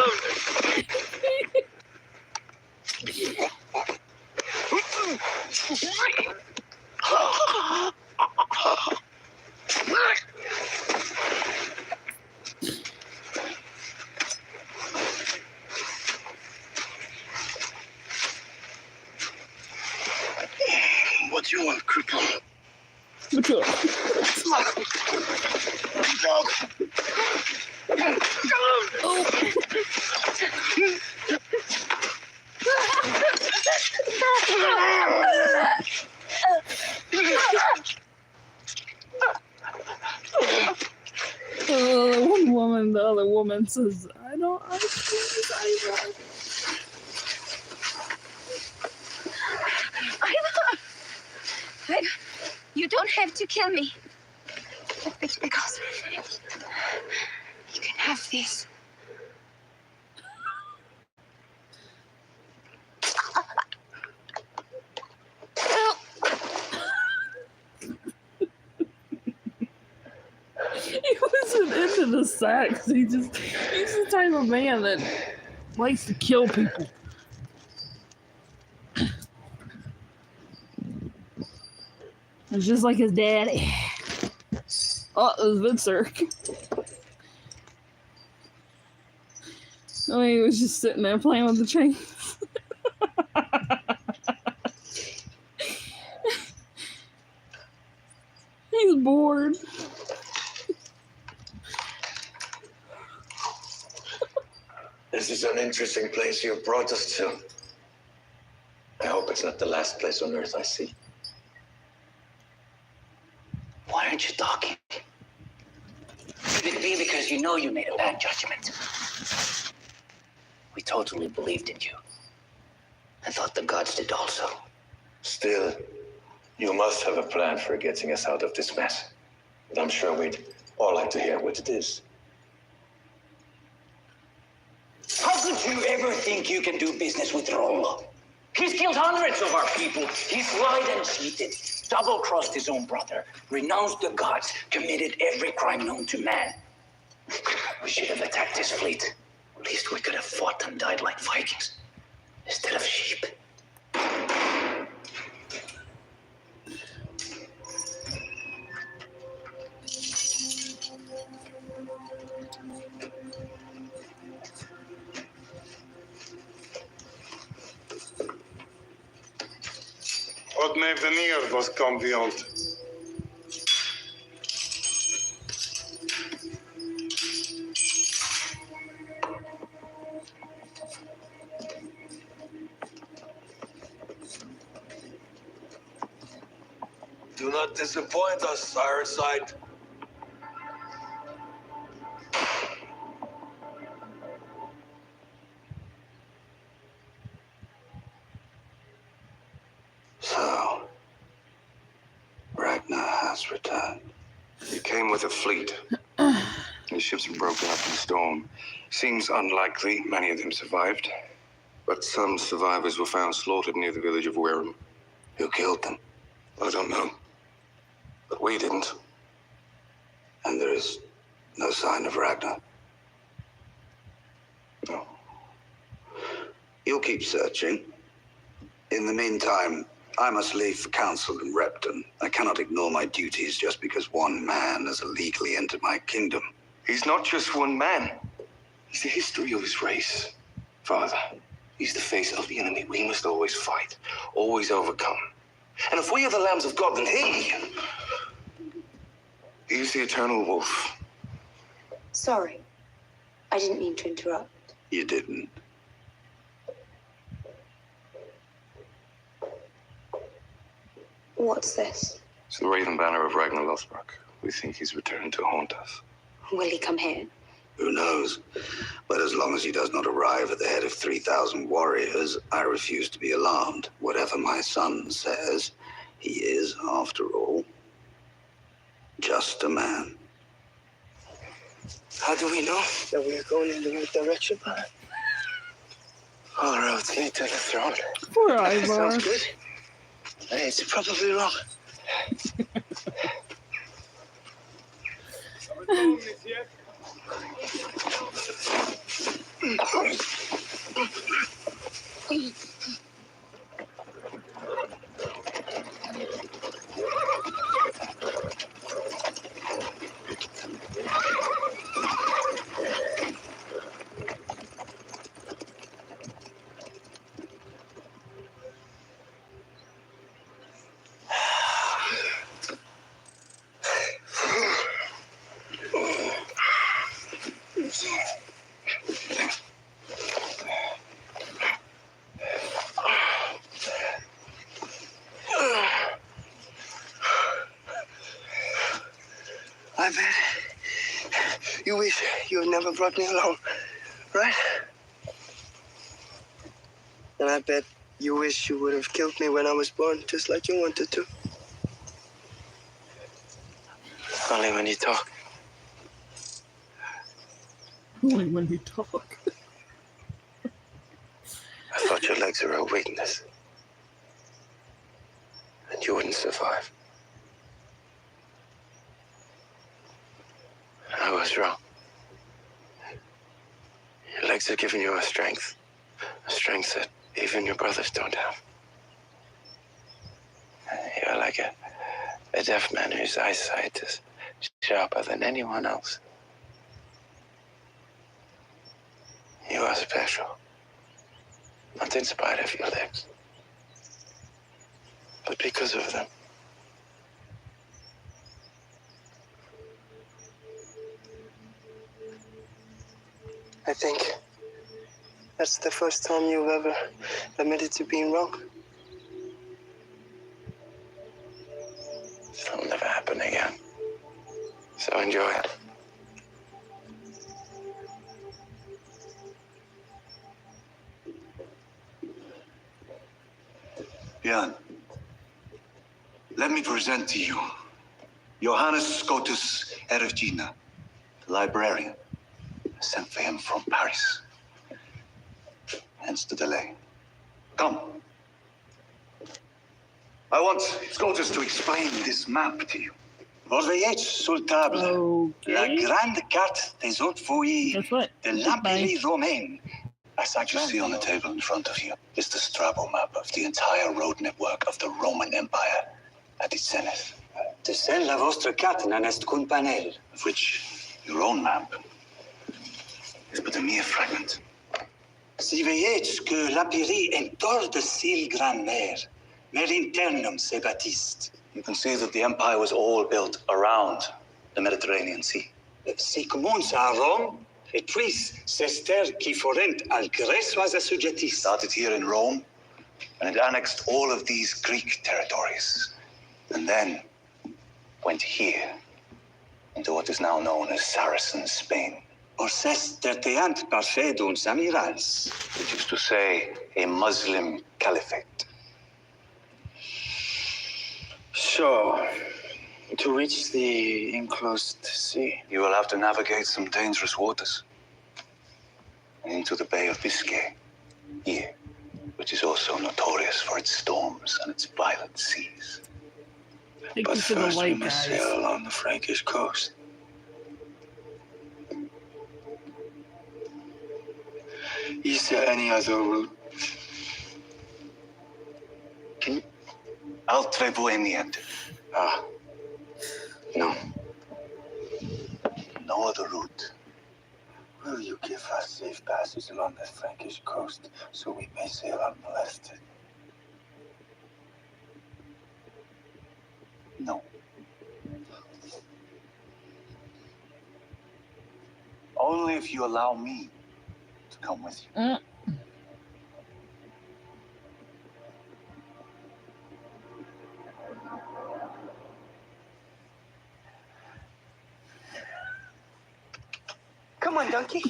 [SPEAKER 2] What do you want, cripple?
[SPEAKER 4] What's up? The other woman says, I don't Ivor.
[SPEAKER 12] Ivor, you don't have to kill me. It's because you can have this.
[SPEAKER 4] He wasn't into the sex. He's the type of man that likes to kill people. It's just like his daddy. Oh, it was Vincer. Oh, he was just sitting there playing with the chains. He's bored.
[SPEAKER 3] This is an interesting place you have brought us to. I hope it's not the last place on Earth I see.
[SPEAKER 14] Why aren't you talking? Could it be because you know you made a bad judgment? We totally believed in you. I thought the gods did also.
[SPEAKER 3] Still, you must have a plan for getting us out of this mess. And I'm sure we'd all like to hear what it is.
[SPEAKER 14] How could you ever think you can do business with Rollo? He's killed hundreds of our people. He's lied and cheated, double-crossed his own brother, renounced the gods, committed every crime known to man. We should have attacked his fleet. At least we could have fought and died like Vikings, instead of sheep.
[SPEAKER 11] Wat neemt er neer was kampioen?
[SPEAKER 3] Do not disappoint us, Ironside. So, Ragnar has returned.
[SPEAKER 15] He came with a fleet. His ships were broken up in the storm. Seems unlikely many of them survived. But some survivors were found slaughtered near the village of Wareham.
[SPEAKER 3] Who killed them?
[SPEAKER 15] I don't know. But we didn't.
[SPEAKER 3] And there is no sign of Ragnar?
[SPEAKER 15] No.
[SPEAKER 3] You'll keep searching. In the meantime, I must leave for council in Repton. I cannot ignore my duties just because one man has illegally entered my kingdom.
[SPEAKER 15] He's not just one man. He's the history of his race. Father, he's the face of the enemy we must always fight, always overcome. And if we are the lambs of God, then he's the eternal wolf.
[SPEAKER 5] Sorry. I didn't mean to interrupt.
[SPEAKER 3] You didn't.
[SPEAKER 5] What's this?
[SPEAKER 15] It's the raven banner of Ragnar Lothbrok. We think he's returned to haunt us.
[SPEAKER 5] Will he come here?
[SPEAKER 3] Who knows? But as long as he does not arrive at the head of 3,000 warriors, I refuse to be alarmed. Whatever my son says, he is, after all, just a man.
[SPEAKER 13] How do we know that we're going in the right direction, Father? All roads lead to the throne.
[SPEAKER 4] Poor
[SPEAKER 13] That
[SPEAKER 4] Ivar.
[SPEAKER 13] sounds good. It's probably wrong. I bet you wish you had never brought me along, right? And I bet you wish you would have killed me when I was born, just like you wanted to. Only when you talk.
[SPEAKER 4] Only when you talk.
[SPEAKER 13] I thought your legs were a weakness. And you wouldn't survive. I was wrong. Your legs are giving you a strength that even your brothers don't have. You're like a deaf man whose eyesight is sharper than anyone else. You are special. Not in spite of your legs, but because of them. I think that's the first time you've ever admitted to being wrong. It'll never happen again. So enjoy it.
[SPEAKER 3] Björn, let me present to you Johannes Scotus Erfgina, the librarian. I sent for him from Paris. Hence the delay. Come. I want Scotus to explain this map to you. Voyez sur table. La grande carte des hautes fouilles de l'Empire romain. As you see on the table in front of you is the Strabo map of the entire road network of the Roman Empire at its zenith. De celle la vostra carte n'en est qu'un panel. Of which your own map is but a mere fragment. Si veillez que l'Empire entorne de s'il grand-mère, mer internum se baptiste. You can see that the empire was all built around the Mediterranean Sea. Si commence à Rome, et puis s'ester qui forent al Grèce was assujettis. Started here in Rome, and it annexed all of these Greek territories. And then went here, into what is now known as Saracen Spain. Orses terteant parfeduns amirals, which is to say, a Muslim caliphate.
[SPEAKER 13] So, to reach the enclosed sea,
[SPEAKER 3] you will have to navigate some dangerous waters. Into the Bay of Biscay, here, which is also notorious for its storms and its violent seas.
[SPEAKER 13] But first we must sail along the Frankish coast. Is there any other route?
[SPEAKER 3] Can you... Altre Bohemian.
[SPEAKER 13] No.
[SPEAKER 3] No other route.
[SPEAKER 13] Will you give us safe passage along the Frankish coast so we may sail unmolested?
[SPEAKER 3] No. Only if you allow me to come with you.
[SPEAKER 13] Come on, donkey.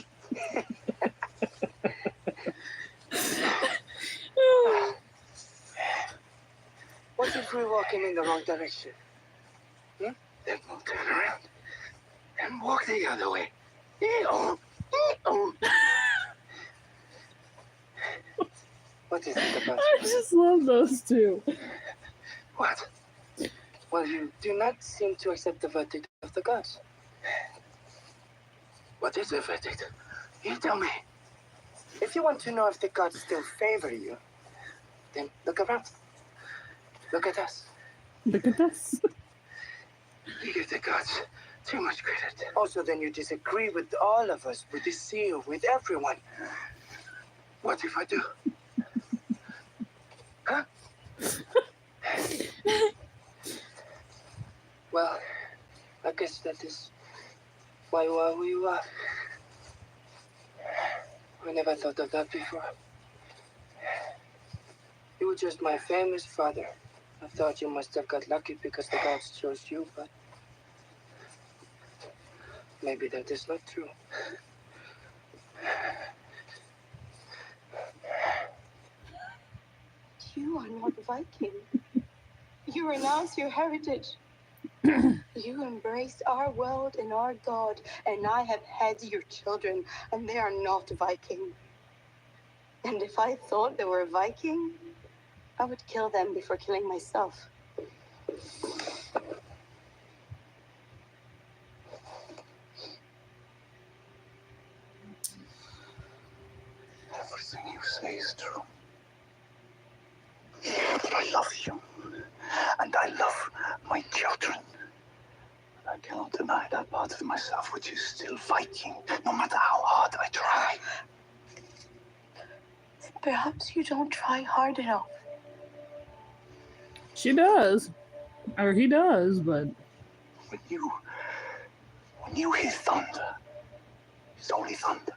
[SPEAKER 13] What if we're walking in the wrong direction?
[SPEAKER 10] Then we'll turn around and walk the other way. Ee-oh, ee-oh.
[SPEAKER 13] What is it about?
[SPEAKER 4] I just love those two.
[SPEAKER 10] What?
[SPEAKER 13] Well, you do not seem to accept the verdict of the gods.
[SPEAKER 10] What is the verdict? You tell me.
[SPEAKER 13] If you want to know if the gods still favor you, then look around. Look at us.
[SPEAKER 4] Look at this.
[SPEAKER 10] You give the gods too much credit.
[SPEAKER 13] Also, then you disagree with all of us, with the seal, with everyone.
[SPEAKER 10] What if I do? Huh?
[SPEAKER 13] Well, I guess that is why you are who you are. I never thought of that before. You were just my famous father. I thought you must have got lucky because the gods chose you, but maybe that is not true.
[SPEAKER 8] You are not Viking. You renounce your heritage. You embrace our world and our God, and I have had your children, and they are not Viking. And if I thought they were Viking, I would kill them before killing myself.
[SPEAKER 10] Everything you say is true. But I love you. And I love my children. I cannot deny that part of myself which is still Viking, no matter how hard I try.
[SPEAKER 8] Perhaps you don't try hard enough.
[SPEAKER 4] She does. Or he does, but...
[SPEAKER 10] When you hear thunder, it's only thunder.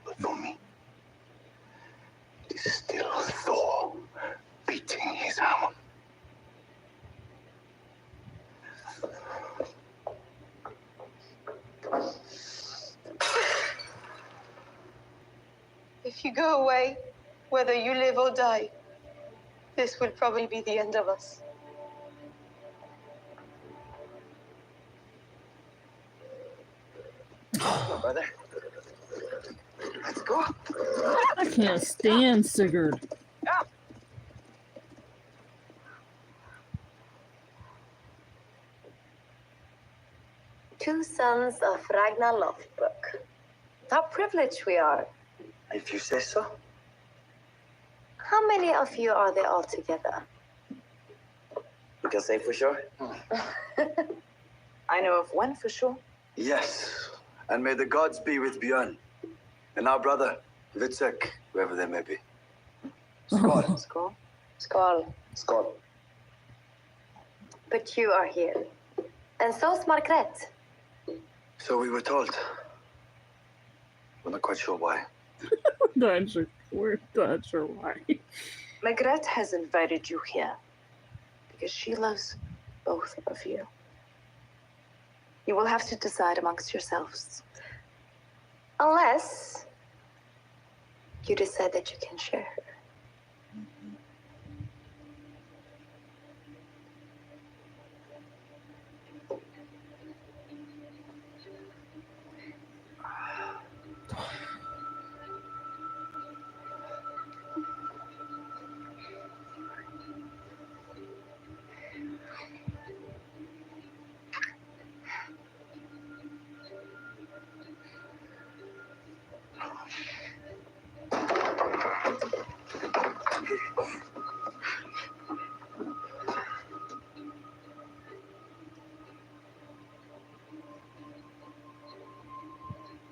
[SPEAKER 10] But for me, it is still Thor beating his hammer.
[SPEAKER 8] If you go away, whether you live or die, this will probably be the end of us.
[SPEAKER 10] Come on, brother. Let's go.
[SPEAKER 4] I can't stand Sigurd.
[SPEAKER 16] Two sons of Ragnar Lothbrok. How privileged we are.
[SPEAKER 10] If you say so.
[SPEAKER 16] How many of you are there altogether?
[SPEAKER 10] You can say for sure?
[SPEAKER 8] I know of one for sure.
[SPEAKER 10] Yes. And may the gods be with Björn. And our brother, Vitzek, whoever they may be. Skål.
[SPEAKER 16] Skål. Skål.
[SPEAKER 10] Skål.
[SPEAKER 16] But you are here. And so's Margret.
[SPEAKER 10] So we were told. We're not quite sure why.
[SPEAKER 4] We're not sure why.
[SPEAKER 8] Margret has invited you here because she loves both of you. You will have to decide amongst yourselves.
[SPEAKER 16] Unless you decide that you can share her.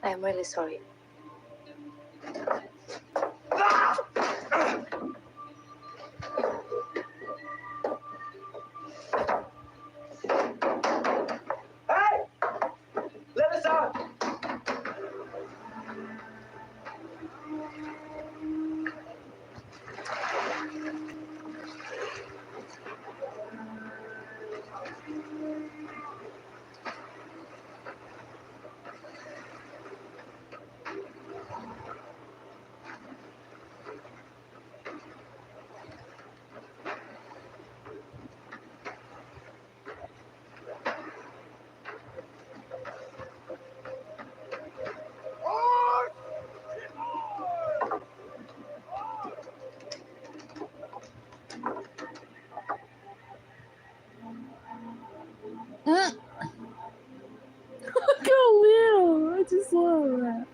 [SPEAKER 16] I am really sorry.
[SPEAKER 10] Hey! Let us out!
[SPEAKER 4] Look how little. I just love that.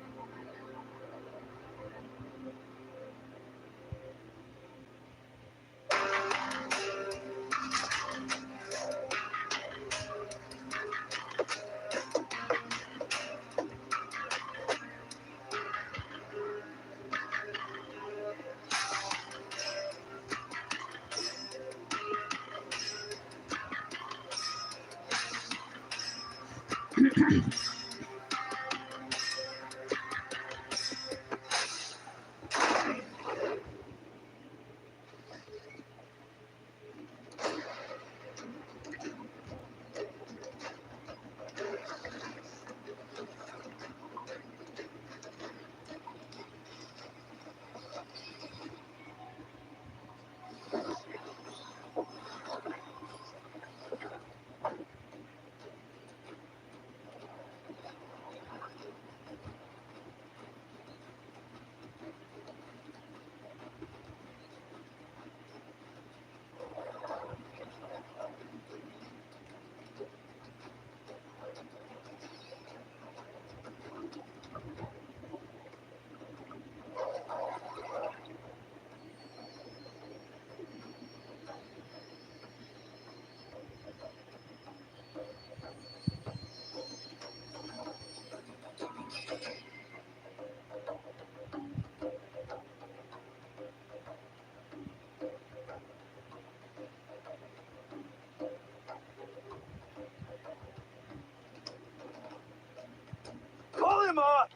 [SPEAKER 2] Pull him up!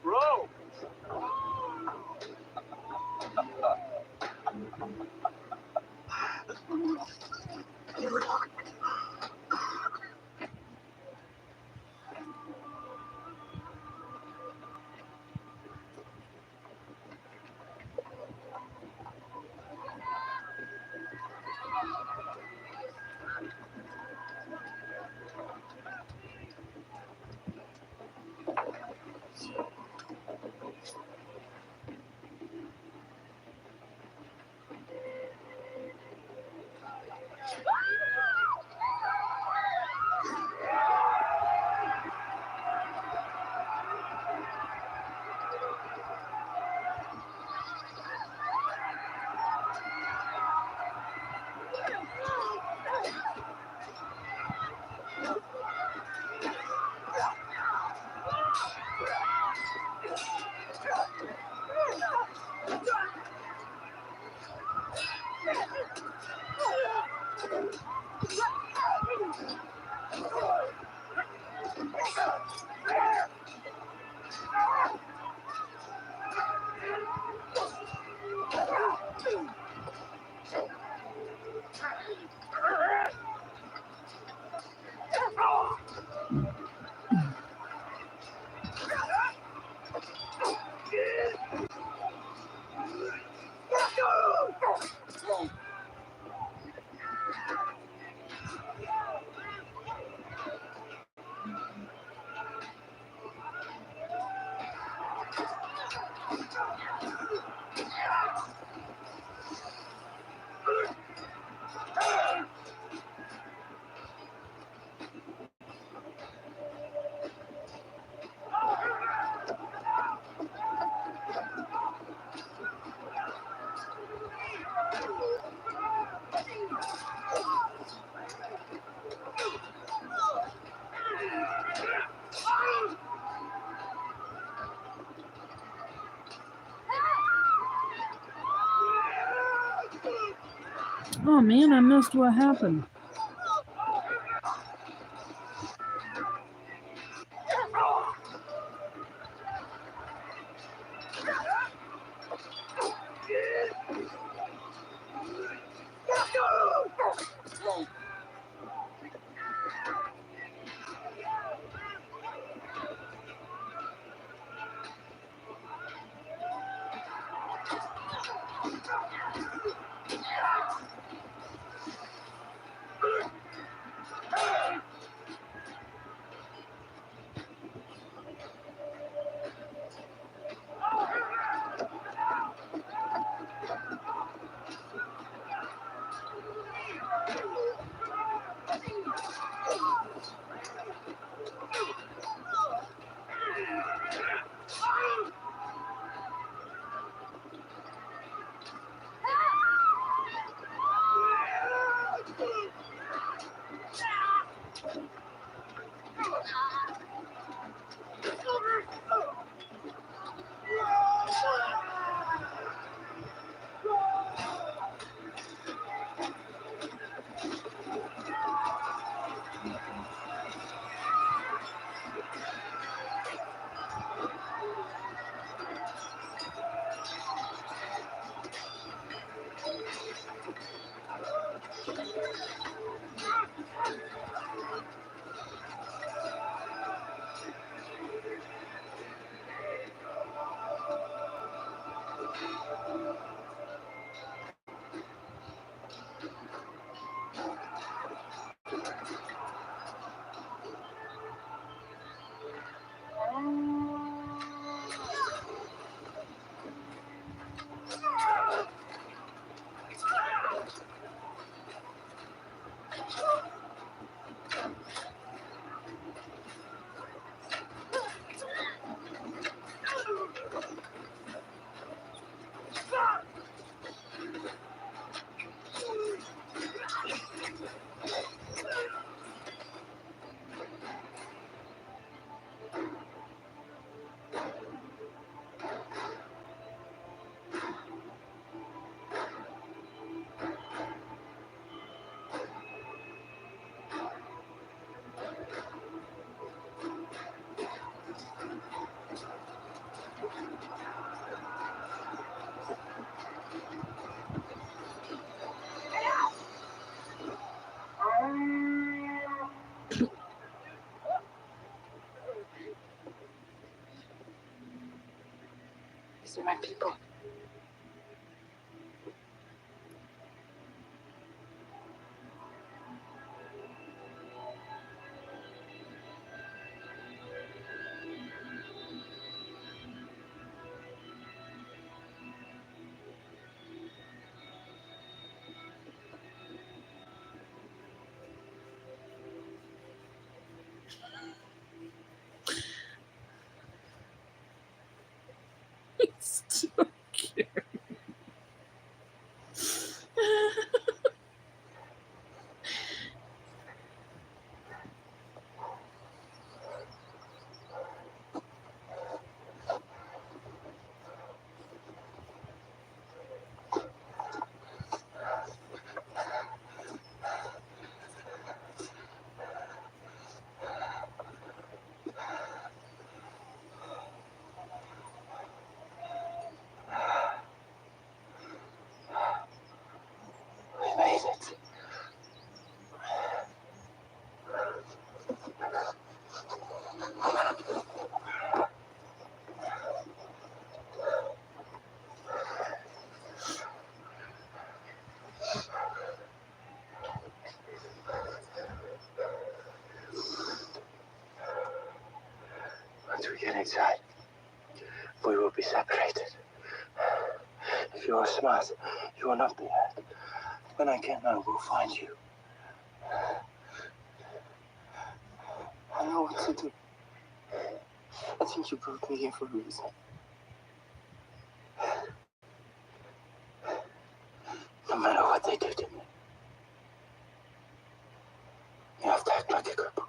[SPEAKER 2] Bro!
[SPEAKER 4] Oh man, I missed what happened.
[SPEAKER 8] These are my people.
[SPEAKER 4] It's so cute.
[SPEAKER 13] We made it. Once we get inside, we will be separated. If you are smart, you will not be hurt. When I get home, we'll find you. I know what to do. I think you brought me here for a reason. No matter what they do to me, you have to act like a cripple.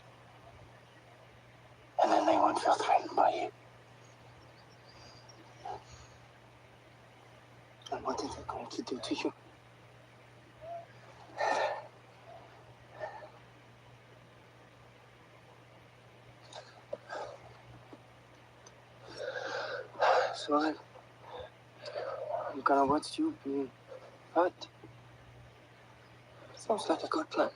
[SPEAKER 13] And then they won't feel threatened by you. And what are they going to do to you? So I'm gonna watch you being hurt. Sounds like a good plan.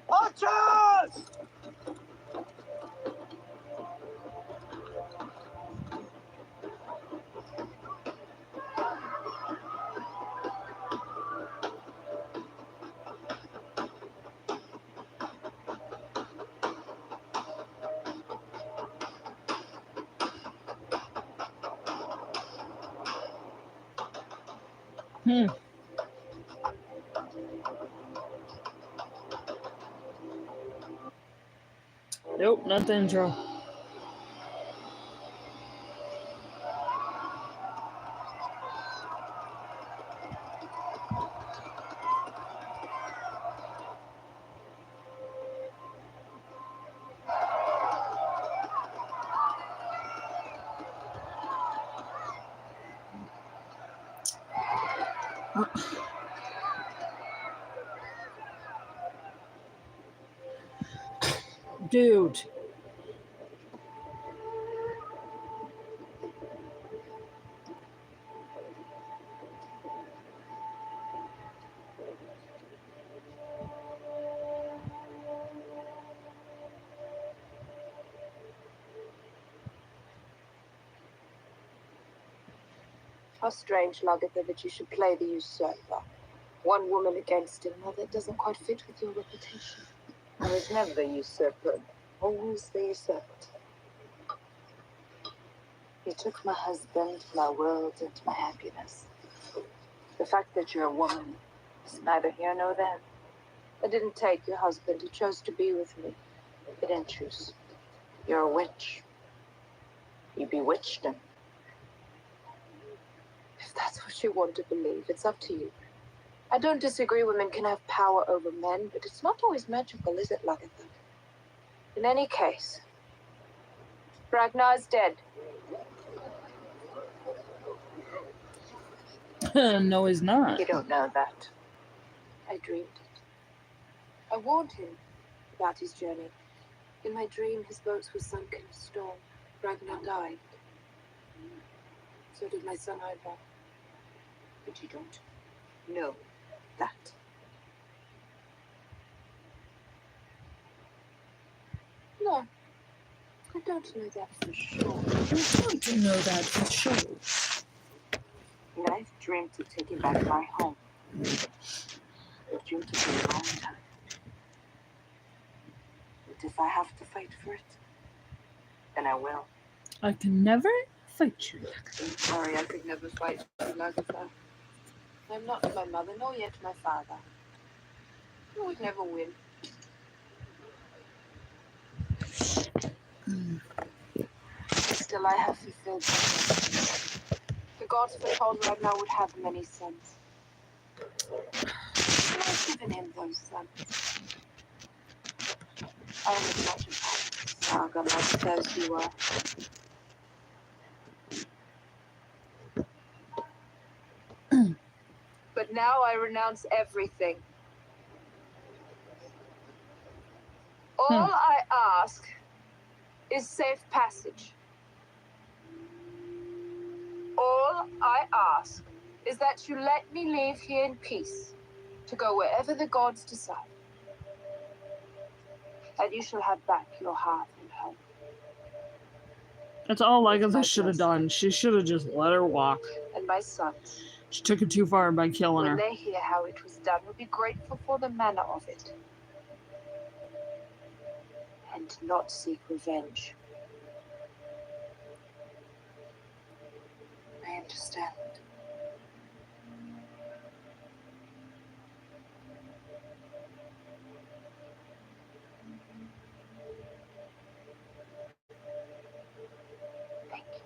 [SPEAKER 13] Archers!
[SPEAKER 4] Nope, not the intro. Dude.
[SPEAKER 8] How strange, Lagatha, that you should play the usurper. One woman against another doesn't quite fit with your reputation. I was never the usurper, always the usurped. You took my husband, my world, and my happiness. The fact that you're a woman is neither here nor there. I didn't take your husband. He chose to be with me. I didn't choose. You're a witch. You bewitched him. If that's what you want to believe, it's up to you. I don't disagree women can have power over men, but it's not always magical, is it, Lagatha? In any case, Ragnar's dead.
[SPEAKER 4] No, he's not.
[SPEAKER 8] You don't know that. I dreamed it. I warned him about his journey. In my dream, his boats were sunk in a storm. Ragnar died. So did my son Ivar. But you don't know that. No, I don't know that for sure.
[SPEAKER 4] I don't know that for sure.
[SPEAKER 8] And I've dreamed of taking back my home. I've dreamed of it for a long time. But if I have to fight for it, then I will.
[SPEAKER 4] I can never fight you.
[SPEAKER 8] I'm sorry, I could never fight for Lagatha. I'm not my mother, nor yet my father. I would never win. Still, I have fulfilled my promise. The gods foretold Ragnar would have many sons. And I've given him those sons. I am as much a part of the saga, Master, as you are. But now I renounce everything. All I ask is safe passage. All I ask is that you let me leave here in peace, to go wherever the gods decide. And you shall have back your hearth and home.
[SPEAKER 4] That's all Lagatha should have done. She should have just let her walk.
[SPEAKER 8] And my sons,
[SPEAKER 4] She took it too far by killing
[SPEAKER 8] when
[SPEAKER 4] her.
[SPEAKER 8] they hear how it was done, will be grateful for the manner of it. And not seek revenge. I understand. Thank you.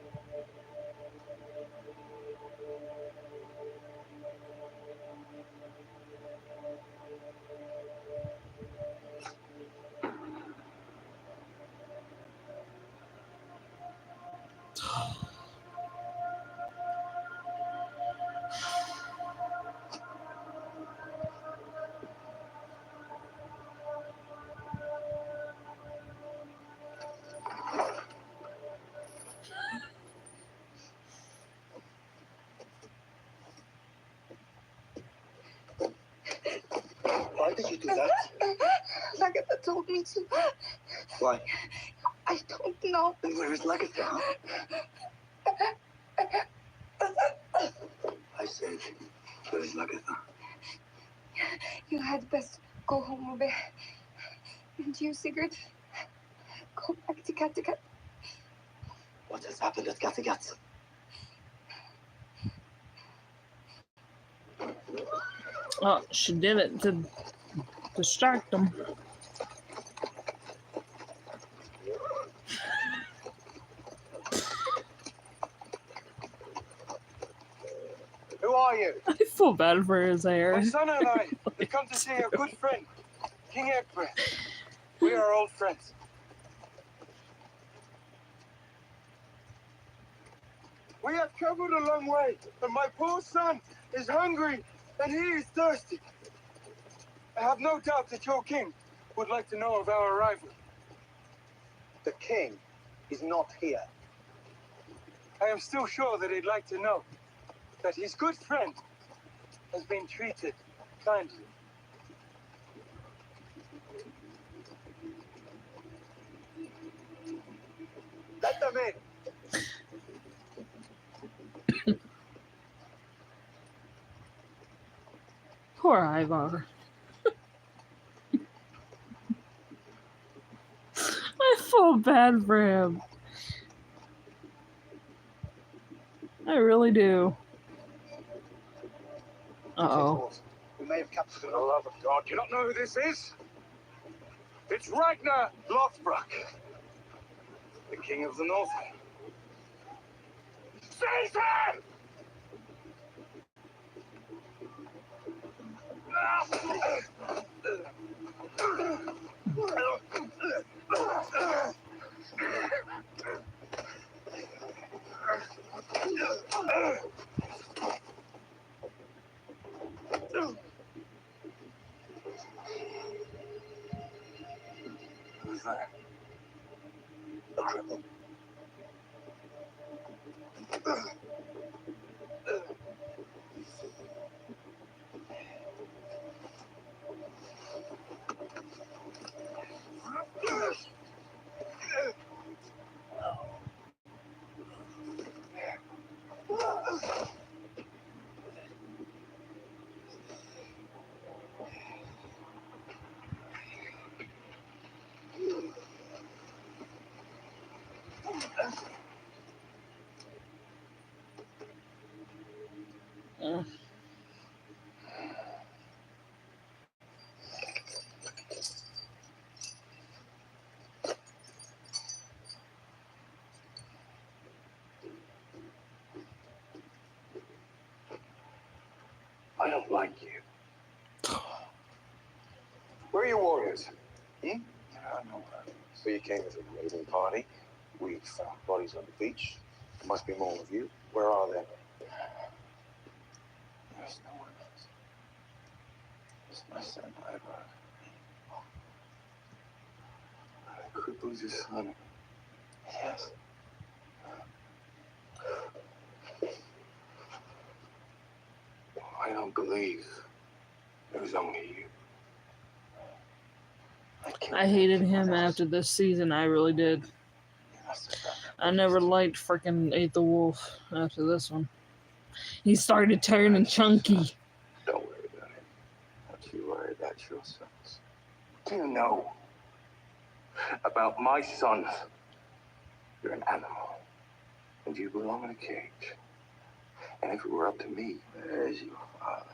[SPEAKER 10] Why did you do that?
[SPEAKER 8] Lagatha told me to.
[SPEAKER 10] Why?
[SPEAKER 8] I don't know.
[SPEAKER 10] Then where is Lagatha? I said, where is Lagatha?
[SPEAKER 8] You had best go home, Obe. And you, Sigurd, go back to Kattegat.
[SPEAKER 10] What has happened at Kattegat?
[SPEAKER 4] Oh, she did it to distract them.
[SPEAKER 2] Who are you?
[SPEAKER 4] I feel bad for his hair.
[SPEAKER 2] My son and I have come to see a good friend, King Egbert. We are old friends. We have traveled a long way, and my poor son is hungry and he is thirsty. I have no doubt that your king would like to know of our arrival.
[SPEAKER 10] The king is not here.
[SPEAKER 2] I am still sure that he'd like to know that his good friend has been treated kindly. Let them in.
[SPEAKER 4] Poor Ivar. I feel bad for him. I really do. Uh-oh.
[SPEAKER 10] We may have captured
[SPEAKER 2] For the love of God, you don't know who this is? It's Ragnar Lothbrok, the king of the North. Seize him!
[SPEAKER 10] Who's that? A cripple. I don't like you. Where are your warriors? Hmm? I know. So you came as a raiding party. We found bodies on the beach. There must be more of you. Where are they? There's no one else. It's my son, Ivor. That cripple's your son. Yes. I don't believe it was only you.
[SPEAKER 4] I hated him after this season. I really did. I never liked freaking Ate the Wolf after this one. He started turning chunky.
[SPEAKER 10] Don't worry about him. Don't you worry about your sons. Do you know about my sons? You're an animal, and you belong in a cage. And if it were up to me, there's your father.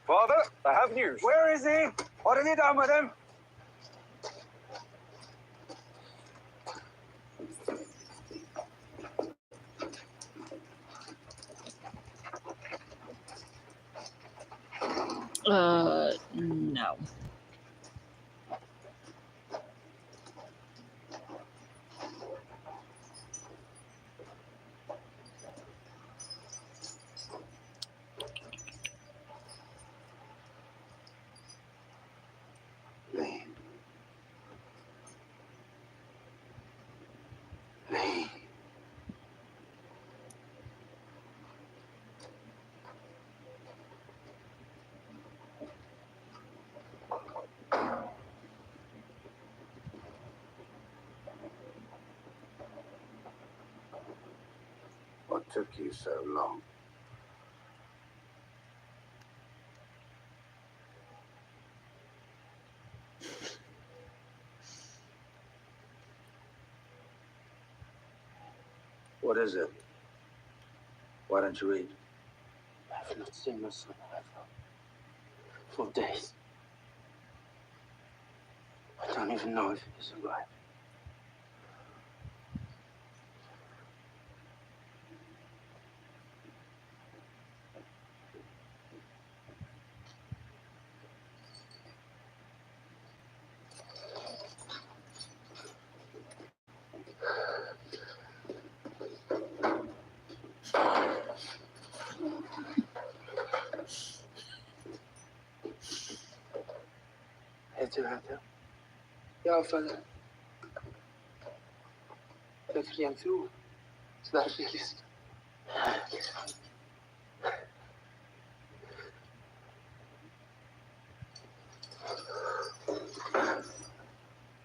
[SPEAKER 2] Father, I have news. Where is he? What have you done with him?
[SPEAKER 4] No.
[SPEAKER 3] Lee. Lee. What took you so long? What is it? Why don't you eat?
[SPEAKER 13] I have not seen my son for days. I don't even know if he's alive. Heter. Ja, för... Det är fri tro. Så där är det.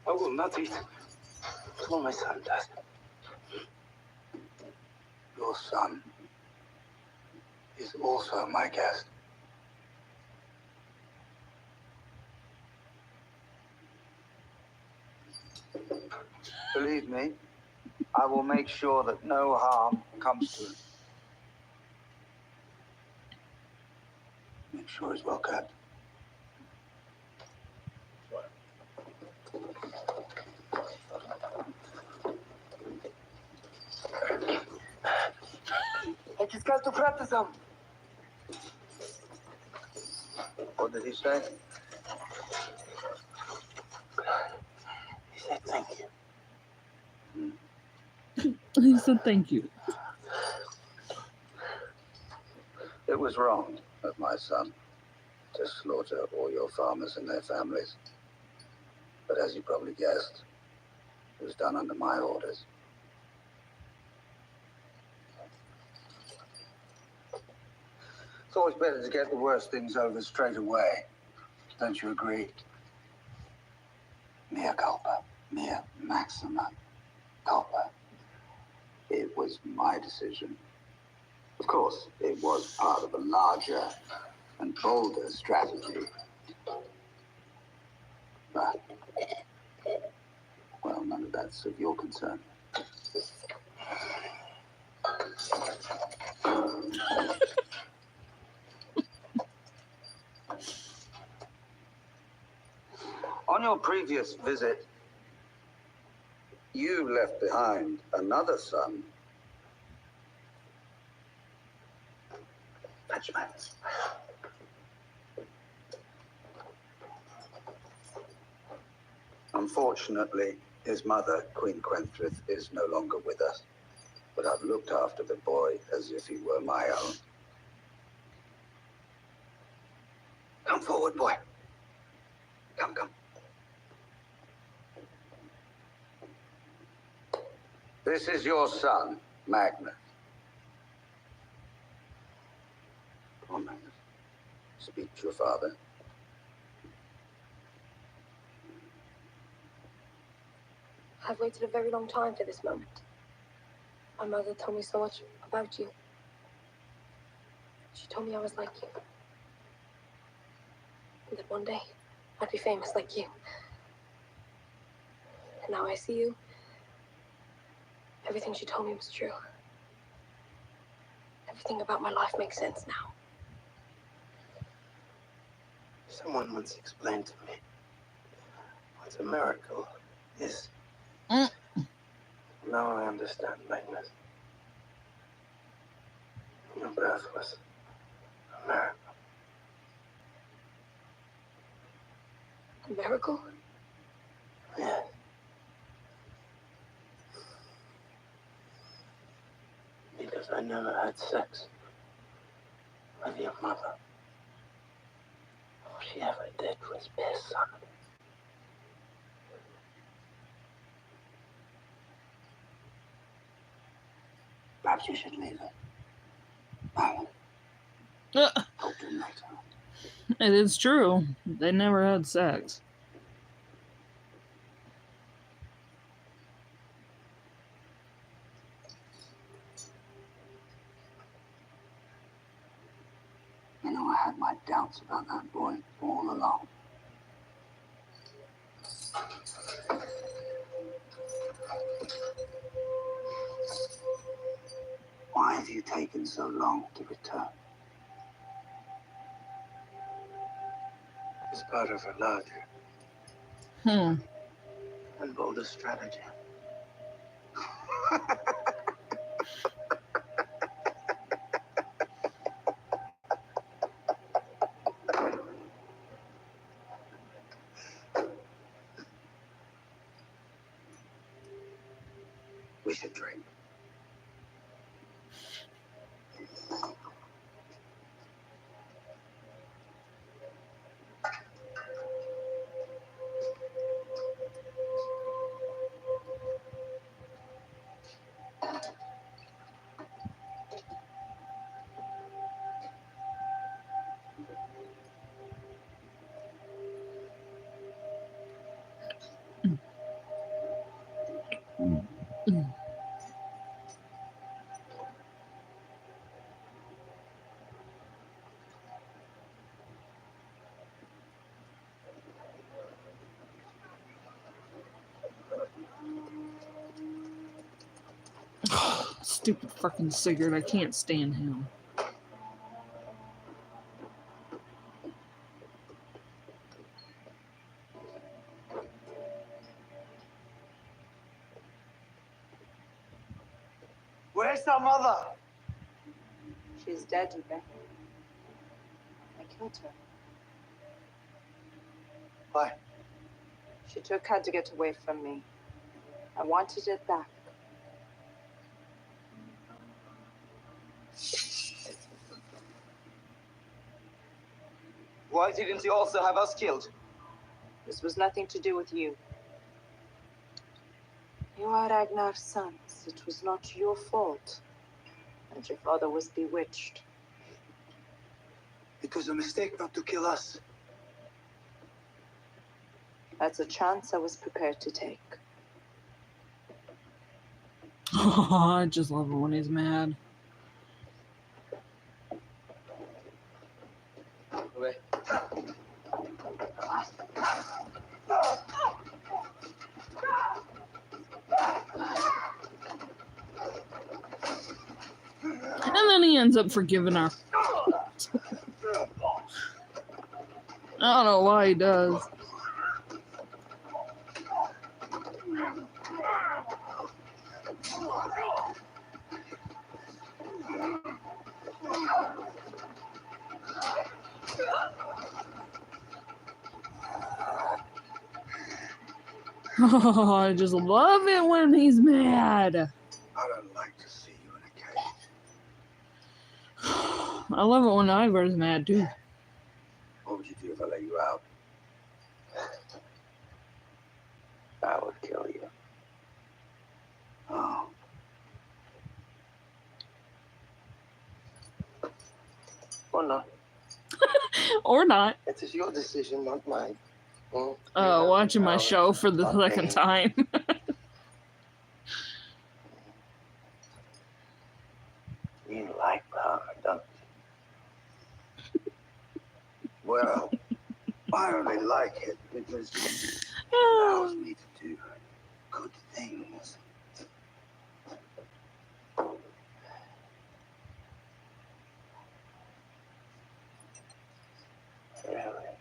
[SPEAKER 13] I will not eat till my son does.
[SPEAKER 3] Your son is also my guest. Believe me, I will make sure that no harm comes to him. Make sure he's well kept.
[SPEAKER 13] Jag ska stå prata som.
[SPEAKER 3] What did he say?
[SPEAKER 13] He said thank you.
[SPEAKER 4] He said thank you.
[SPEAKER 3] It was wrong of my son to slaughter all your farmers and their families. But as you probably guessed, it was done under my orders. It's always better to get the worst things over straight away. Don't you agree? Mea culpa. Mea maxima culpa. It was my decision. Of course, it was part of a larger and bolder strategy. But, well, none of that's of your concern. On your previous visit, you left behind another son. Judgment. Unfortunately, his mother, Queen Quenthrith, is no longer with us. But I've looked after the boy as if he were my own. Come forward, boy. Come, come. This is your son, Magnus. Come on, Magnus. Speak to your father.
[SPEAKER 16] I've waited a very long time for this moment. My mother told me so much about you. She told me I was like you. And that one day, I'd be famous like you. And now I see you. Everything she told me was true. Everything about my life makes sense now.
[SPEAKER 13] Someone once explained to me what a miracle is. Now I understand, Magnus. Your birth was a miracle.
[SPEAKER 16] A miracle?
[SPEAKER 13] Yes. Because I never had sex with your mother. All she ever did was piss on me.
[SPEAKER 3] Perhaps you should leave it. Alan.
[SPEAKER 4] Uh,
[SPEAKER 3] Talk to him later.
[SPEAKER 4] It is true. They never had sex.
[SPEAKER 3] You know, I had my doubts about that boy all along. Why have you taken so long to return?
[SPEAKER 13] It's part of a larger and bolder strategy.
[SPEAKER 3] We should drink.
[SPEAKER 4] Stupid fucking cigarette. I can't stand him.
[SPEAKER 2] Where's our mother?
[SPEAKER 8] She's dead, Ube. I killed her.
[SPEAKER 2] Why?
[SPEAKER 8] She took her to get away from me. I wanted it back.
[SPEAKER 2] Why didn't you also have us killed?
[SPEAKER 8] This was nothing to do with you. You are Ragnar's sons. It was not your fault. And your father was bewitched.
[SPEAKER 2] It was a mistake not to kill us.
[SPEAKER 8] That's a chance I was prepared to take.
[SPEAKER 4] I just love it when he's mad.
[SPEAKER 2] Away.
[SPEAKER 4] And then he ends up forgiving her. I don't know why he does. Oh, I just love it when he's mad.
[SPEAKER 3] I don't like to see you in a cage.
[SPEAKER 4] I love it when Ivar's mad too.
[SPEAKER 3] What would you do if I let you out?
[SPEAKER 13] I would kill you.
[SPEAKER 3] Oh.
[SPEAKER 13] Or not.
[SPEAKER 4] Or not.
[SPEAKER 13] It is your decision, not mine.
[SPEAKER 4] Watching my show for the second time.
[SPEAKER 13] You like power, don't you?
[SPEAKER 3] Well, I only like it because it allows me to do good things.
[SPEAKER 13] Really?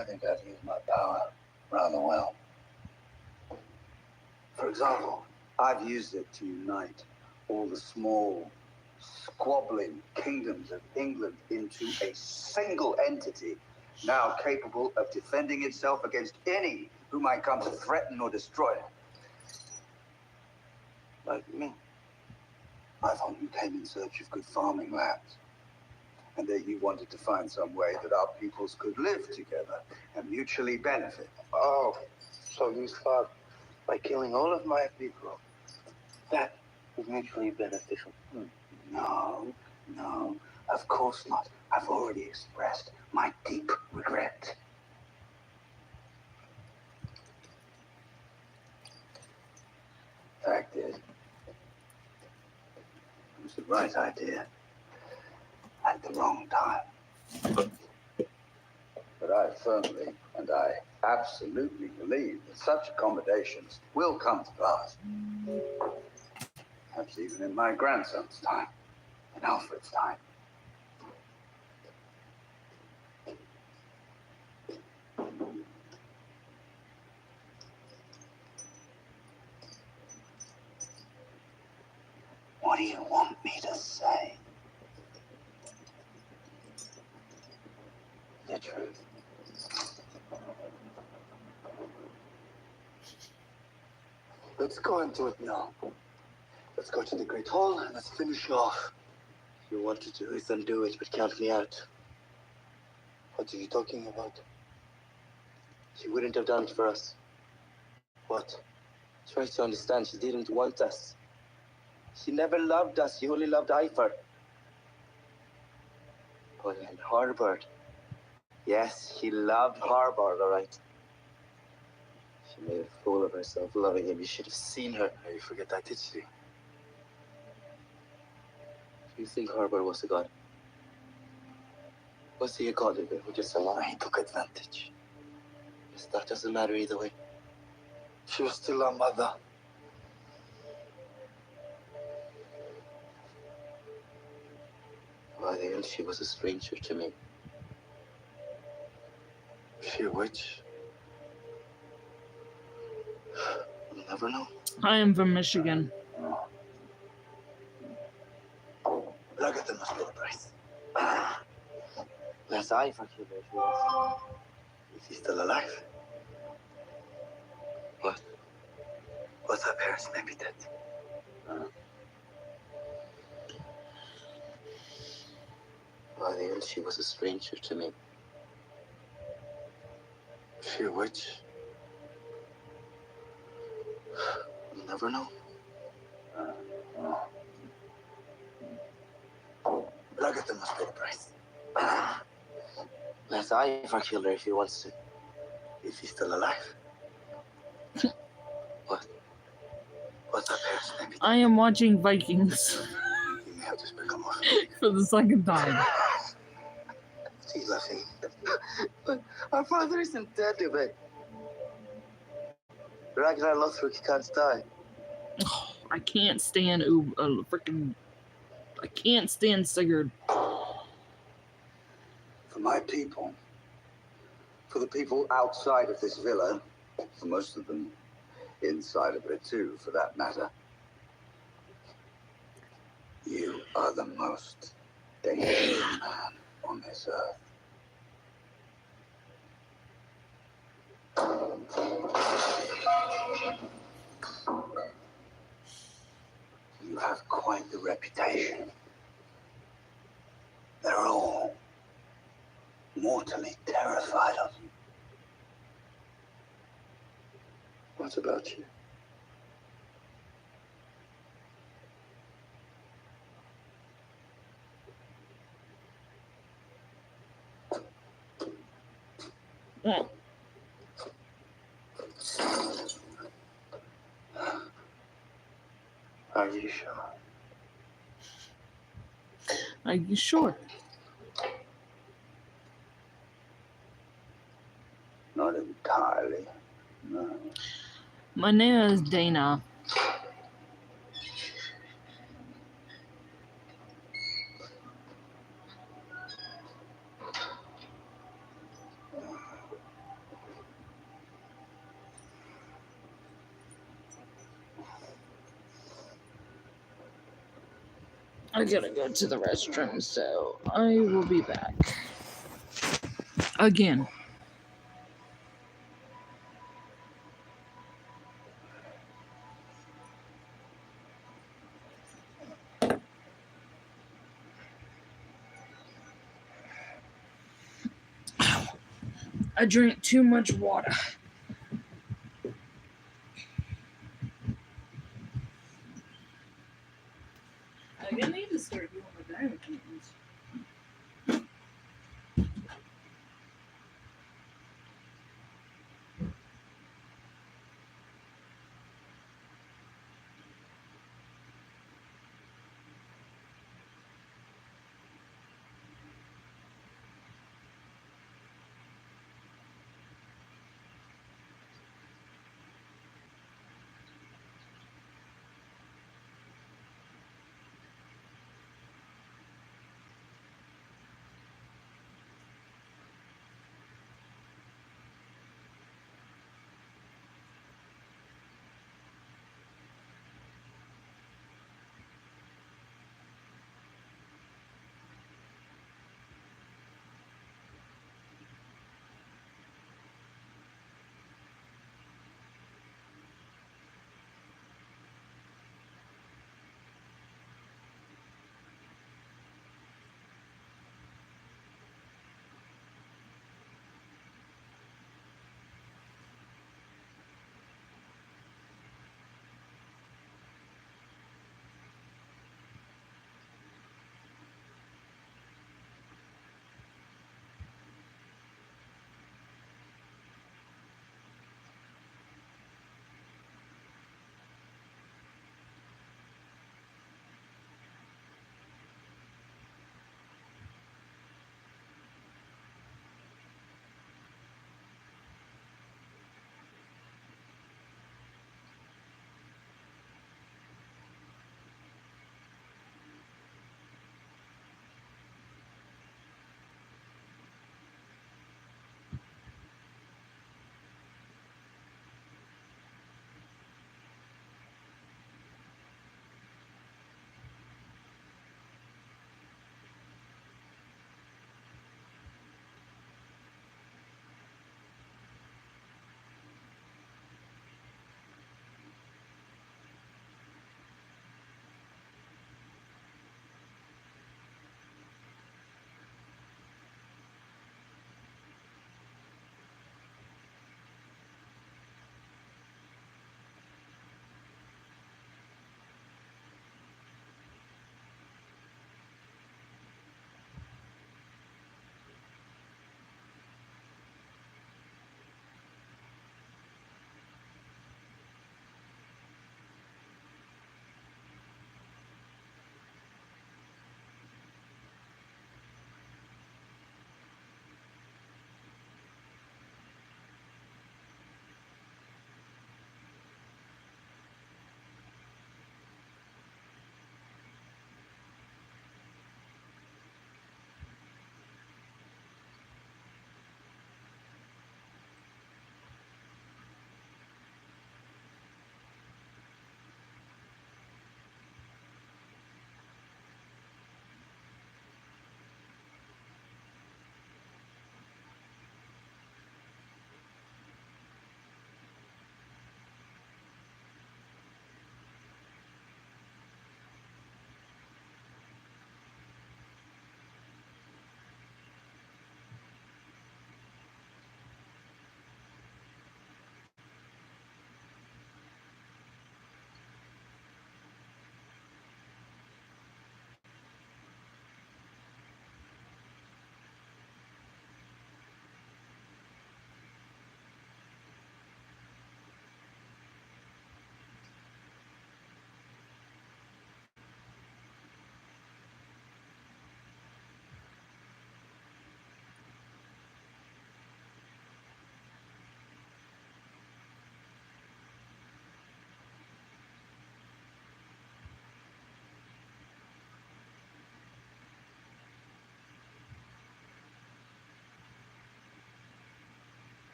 [SPEAKER 3] I think I've used my power rather well. For example, I've used it to unite all the small, squabbling kingdoms of England into a single entity, now capable of defending itself against any who might come to threaten or destroy it. Like me. I thought you came in search of good farming lands, and that you wanted to find some way that our peoples could live together and mutually benefit.
[SPEAKER 13] Oh, so you thought by killing all of my people, that is mutually beneficial?
[SPEAKER 3] No, no, of course not. I've already expressed my deep regret. Fact is, it was the right idea at the wrong time. But I firmly and I absolutely believe that such accommodations will come to pass. Perhaps even in my grandson's time, in Alfred's time. What do you want me to say? The truth.
[SPEAKER 13] Let's go into it now. Let's go to the Great Hall and let's finish off. If you want to do it, then do it, but count me out. What are you talking about? She wouldn't have done it for us. What? Try to understand, she didn't want us. She never loved us, she only loved Ivar. Oh, and Harbard. Yes, she loved Harbard, all right. She made a fool of herself loving him. You should have seen her. Oh, you forget that, did she? Do you think Harbard was a god? Was he a god or just a lie? He took advantage. Yes, that doesn't matter either way. She was still our mother. By the end, she was a stranger to me. She a witch? We'll never know.
[SPEAKER 4] I am from Michigan.
[SPEAKER 13] Look at the must pay the price. That's Ivar killed. Is he still alive? What? What's our parents may be dead? By the end, she was a stranger to me. She a witch? We'll never know. Look at the must pay the price. Let Ivar kill her if he wants to. Is he still alive? What? What's our parents maybe?
[SPEAKER 4] I am watching Vikings
[SPEAKER 13] You may have just become more
[SPEAKER 4] for the second time.
[SPEAKER 13] She's laughing. But our father isn't dead, Ube. Ragnar Lothric can't die.
[SPEAKER 4] Oh, I can't stand freaking. I can't stand Sigurd.
[SPEAKER 3] For my people, for the people outside of this villa, for most of them inside of it too, for that matter, you are the most dangerous man on this earth. You have quite the reputation. They're all mortally terrified of you.
[SPEAKER 13] What about you? Are you sure?
[SPEAKER 4] Are you sure?
[SPEAKER 3] Not entirely, no.
[SPEAKER 4] My name is Dana. I gotta go to the restroom, so I will be back. Again. I drank too much water. I need to start doing my diet plans.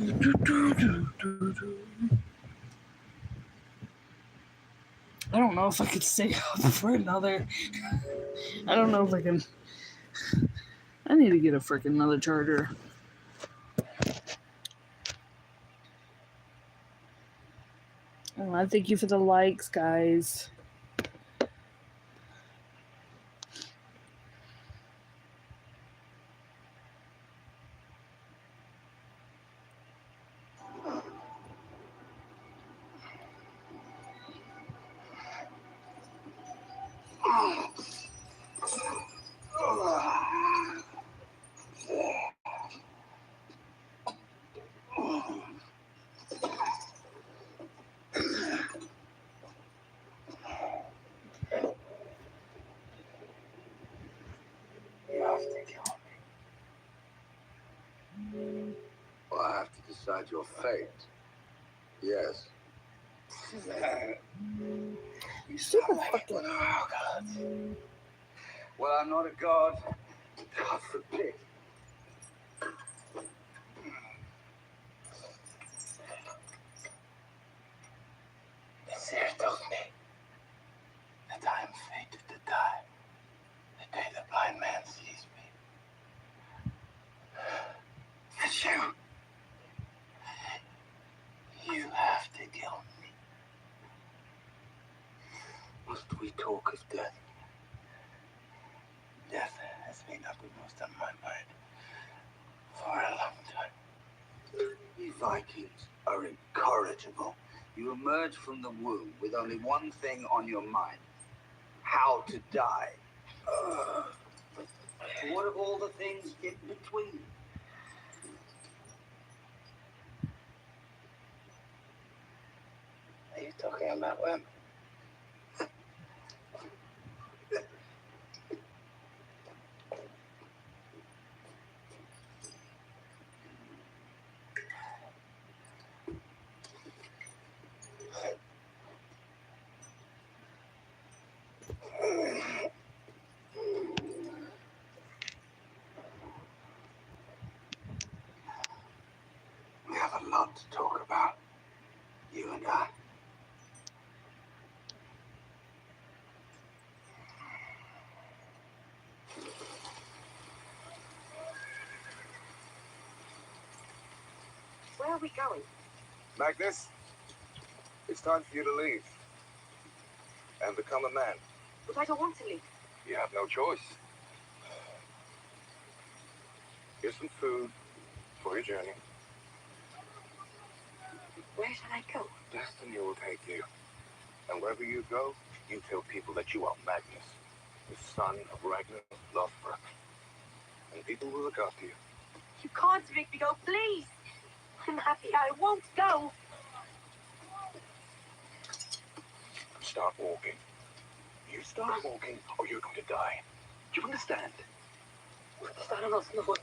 [SPEAKER 4] I don't know if I could stay up for another. I don't know if I can. I need to get a freaking another charger. Oh, I thank you for the likes, guys.
[SPEAKER 3] Well, I have to decide your fate. Yes. You sound like one of our gods. Well, I'm not a god. God forbid.
[SPEAKER 10] Nasir told me that I am fated to die the day the blind man sees me. It's you have to kill me. Must we talk of death? Death has been uppermost on my mind for a long time.
[SPEAKER 3] You Vikings are incorrigible. You emerge from the womb with only one thing on your mind. How to die. What of all the things in between?
[SPEAKER 10] Are you talking about women?
[SPEAKER 3] We have a lot to talk about, you and I.
[SPEAKER 16] Where are we going?
[SPEAKER 15] Magnus, it's time for you to leave and become a man.
[SPEAKER 16] But I don't want to leave.
[SPEAKER 15] You have no choice. Here's some food for your journey.
[SPEAKER 16] Where shall I go?
[SPEAKER 15] Destiny will take you. And wherever you go, you tell people that you are Magnus, the son of Ragnar Lothbrok. And people will look after you.
[SPEAKER 16] You can't make me go, please. I'm happy. I won't go.
[SPEAKER 15] Start walking. You start walking, or you're going to die. Do you understand?
[SPEAKER 16] There's animals in the woods.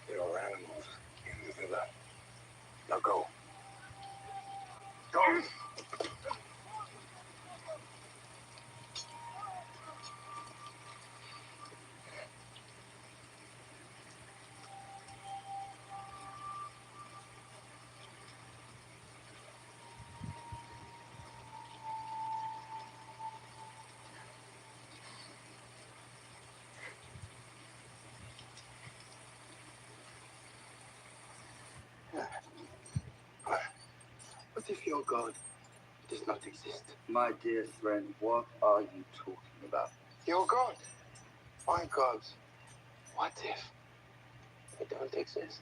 [SPEAKER 15] There are animals in the villa. Now go. Go!
[SPEAKER 10] What if your God does not exist?
[SPEAKER 3] My dear friend, what are you talking about?
[SPEAKER 10] Your God. My gods. What if they don't exist?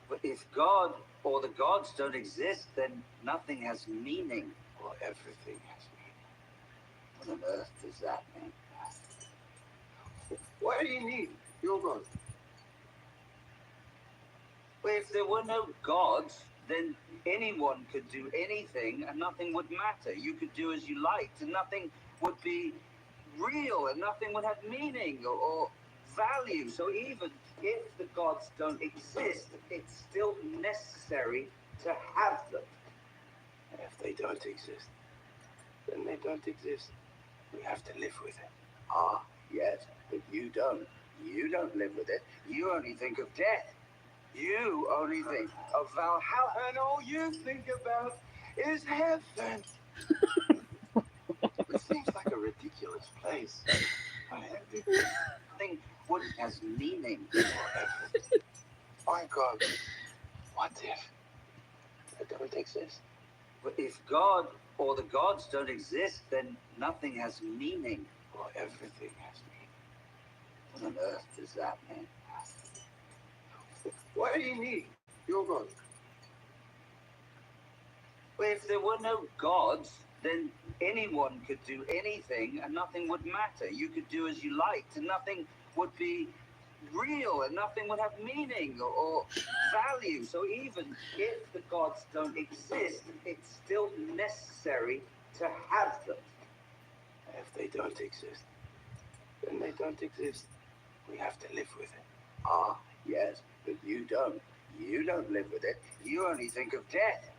[SPEAKER 3] But if God or the gods don't exist, then nothing has meaning.
[SPEAKER 10] Well, everything has meaning.
[SPEAKER 3] What on earth does that mean?
[SPEAKER 10] What do you need? Your God.
[SPEAKER 3] Well, if there were no gods, then anyone could do anything and nothing would matter. You could do as you liked and nothing would be real and nothing would have meaning or value. So even if the gods don't exist, it's still necessary to have them.
[SPEAKER 10] And if they don't exist, then they don't exist. We have to live with it.
[SPEAKER 3] Ah, yes, but you don't. You don't live with it. You only think of death. You only think of Valhalla.
[SPEAKER 2] And all you think about is heaven. It seems like a ridiculous place.
[SPEAKER 3] Everything has meaning.
[SPEAKER 2] My God, what if they don't exist?
[SPEAKER 3] But if God or the gods don't exist, then nothing has meaning.
[SPEAKER 2] Well, everything has meaning.
[SPEAKER 3] What on earth does that mean?
[SPEAKER 2] What do you need? Your God.
[SPEAKER 3] Well, if there were no gods, then anyone could do anything and nothing would matter. You could do as you liked and nothing would be real and nothing would have meaning or value. So even if the gods don't exist, it's still necessary to have them.
[SPEAKER 2] If they don't exist, then they don't exist. We have to live with it.
[SPEAKER 3] Ah, yes, but you don't. You don't live with it. You only think of death.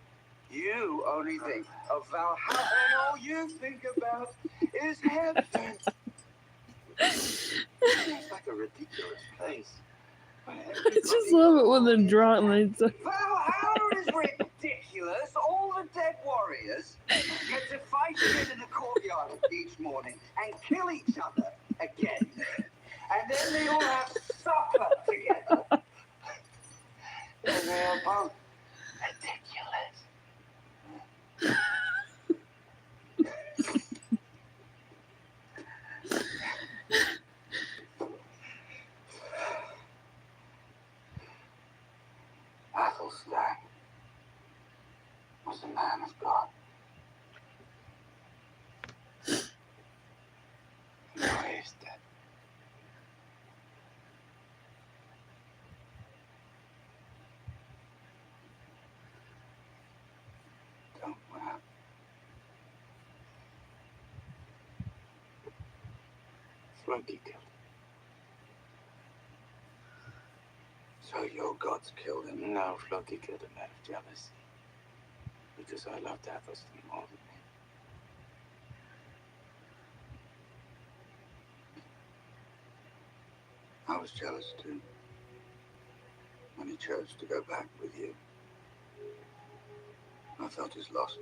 [SPEAKER 3] You only think of Valhalla.
[SPEAKER 2] And all you think about is heaven. It seems like a ridiculous place.
[SPEAKER 4] I just love it when they're drawing like that.
[SPEAKER 3] Valhalla is ridiculous. All the dead warriors get to fight again in the courtyard each morning and kill each other again. And then they all have supper together.
[SPEAKER 2] And they are both ridiculous.
[SPEAKER 3] Athelstan was a man of God.
[SPEAKER 2] No, he's dead.
[SPEAKER 3] Don't laugh.
[SPEAKER 2] Floki killed him.
[SPEAKER 3] So your gods killed him?
[SPEAKER 2] No, Floki killed him out of jealousy. Because I loved Athelstan more than me.
[SPEAKER 3] I was jealous too. When he chose to go back with you, I felt his loss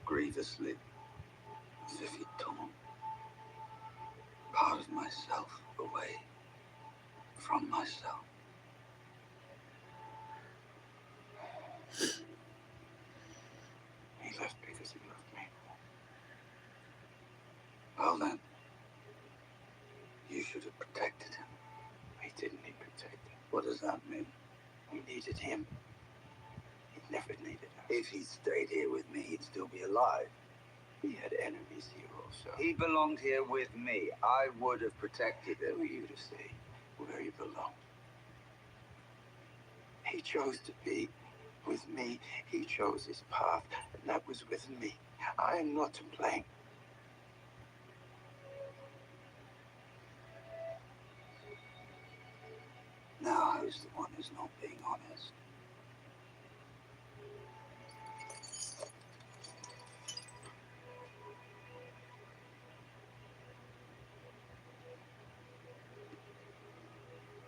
[SPEAKER 3] grievously, as if he'd torn part of myself away from myself.
[SPEAKER 2] He left because he loved me.
[SPEAKER 3] Well then, you should have protected him.
[SPEAKER 2] He didn't need protecting.
[SPEAKER 3] What does that mean?
[SPEAKER 2] We needed him. He never needed us.
[SPEAKER 3] If he'd stayed here with me, he'd still be alive.
[SPEAKER 2] He had enemies here also.
[SPEAKER 3] He belonged here with me. I would have protected
[SPEAKER 2] Who
[SPEAKER 3] him.
[SPEAKER 2] were you to say where he belonged? He chose to be with me. He chose his path, and that was with me. I am not to blame.
[SPEAKER 3] Now who's the one who's not being honest?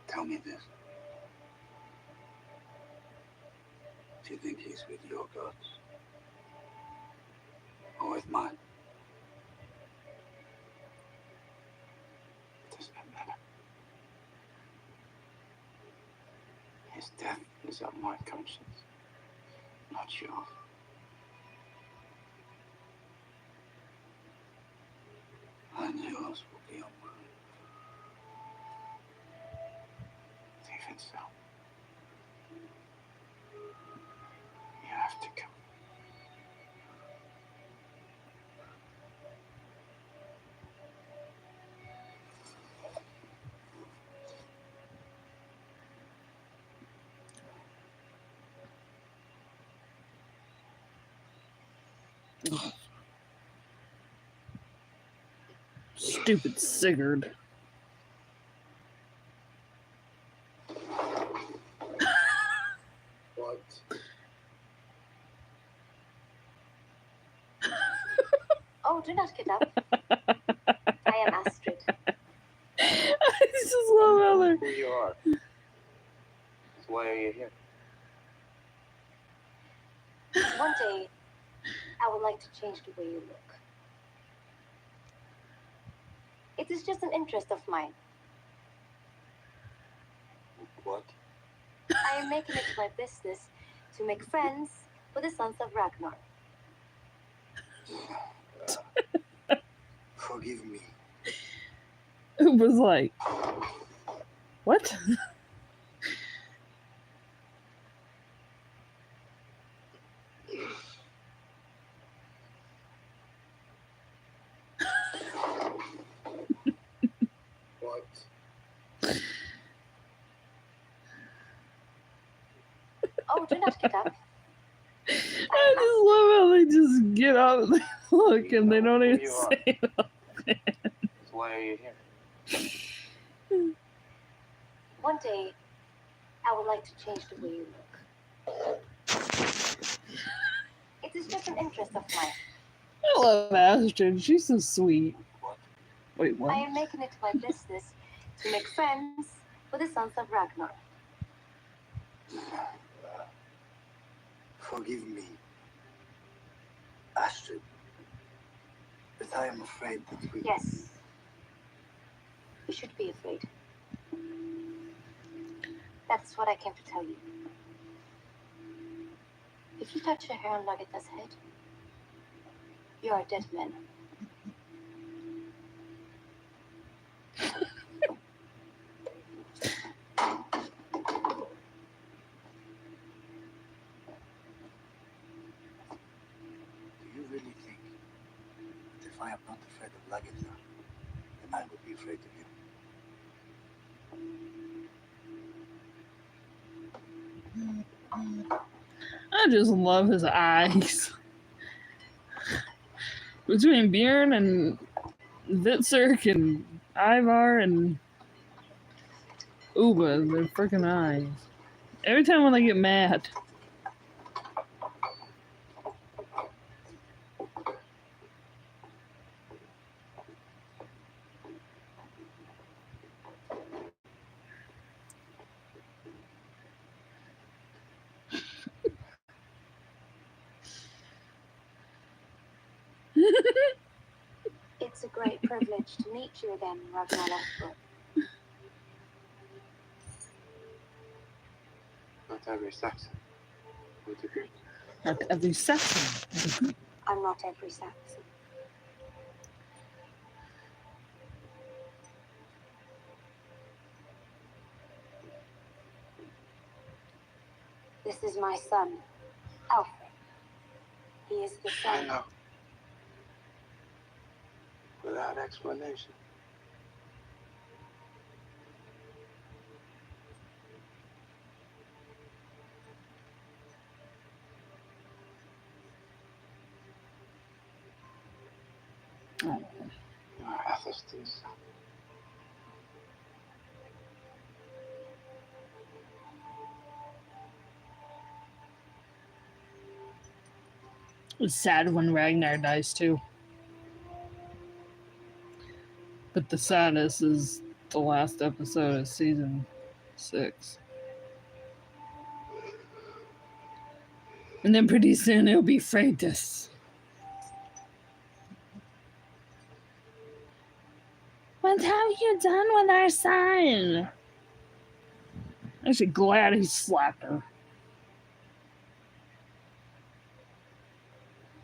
[SPEAKER 3] Tell me this. Do you think he's with your gods? Or with mine?
[SPEAKER 2] It doesn't matter. His death is on my conscience, not yours.
[SPEAKER 3] And yours will be on mine.
[SPEAKER 2] Even so, you have to go.
[SPEAKER 4] Stupid Sigurd.
[SPEAKER 2] What?
[SPEAKER 12] Oh, do not get up. I am Astrid.
[SPEAKER 4] I just love how they're...
[SPEAKER 2] Who you are.
[SPEAKER 10] Why are you here?
[SPEAKER 16] One day, I would like to change the way you look. It is just an interest of mine.
[SPEAKER 10] What?
[SPEAKER 16] I am making it my business to make friends with the sons of Ragnar.
[SPEAKER 13] Forgive me.
[SPEAKER 4] It was like, what?
[SPEAKER 13] What?
[SPEAKER 16] Oh, do not get up.
[SPEAKER 4] I just love how they just get out and they look and they don't even say nothing.
[SPEAKER 10] Why are you here?
[SPEAKER 16] One day, I would like to change the way you look. It is just an interest of mine.
[SPEAKER 4] I love Astrid. She's so sweet. Wait, what?
[SPEAKER 16] I am making it my business to make friends with the sons of Ragnar.
[SPEAKER 13] Forgive me, Astrid. But I am afraid that we...
[SPEAKER 16] Yes. You should be afraid. That's what I came to tell you. If you touch a hair on Lageta's head, you are a dead man.
[SPEAKER 13] Do you really think that if I am not afraid of Lageta, then I would be afraid of you?
[SPEAKER 4] I just love his eyes. Between Bjorn and Vitserk and Ivar and Uba, their freaking eyes. Every time when they get mad.
[SPEAKER 16] It's a great privilege to meet you again, Ragnar Lothbrok.
[SPEAKER 10] Not every Saxon would agree.
[SPEAKER 4] Not every Saxon.
[SPEAKER 16] I'm not every Saxon. This is my son, Alfred. He is the
[SPEAKER 10] I
[SPEAKER 16] son.
[SPEAKER 10] know. Without explanation.
[SPEAKER 4] Oh.
[SPEAKER 10] You are Athelstan's son.
[SPEAKER 4] It's sad when Ragnar dies too. But the saddest is the last episode of season 6. And then pretty soon it'll be Freitas. What have you done with our son? I'm actually glad he slapped her.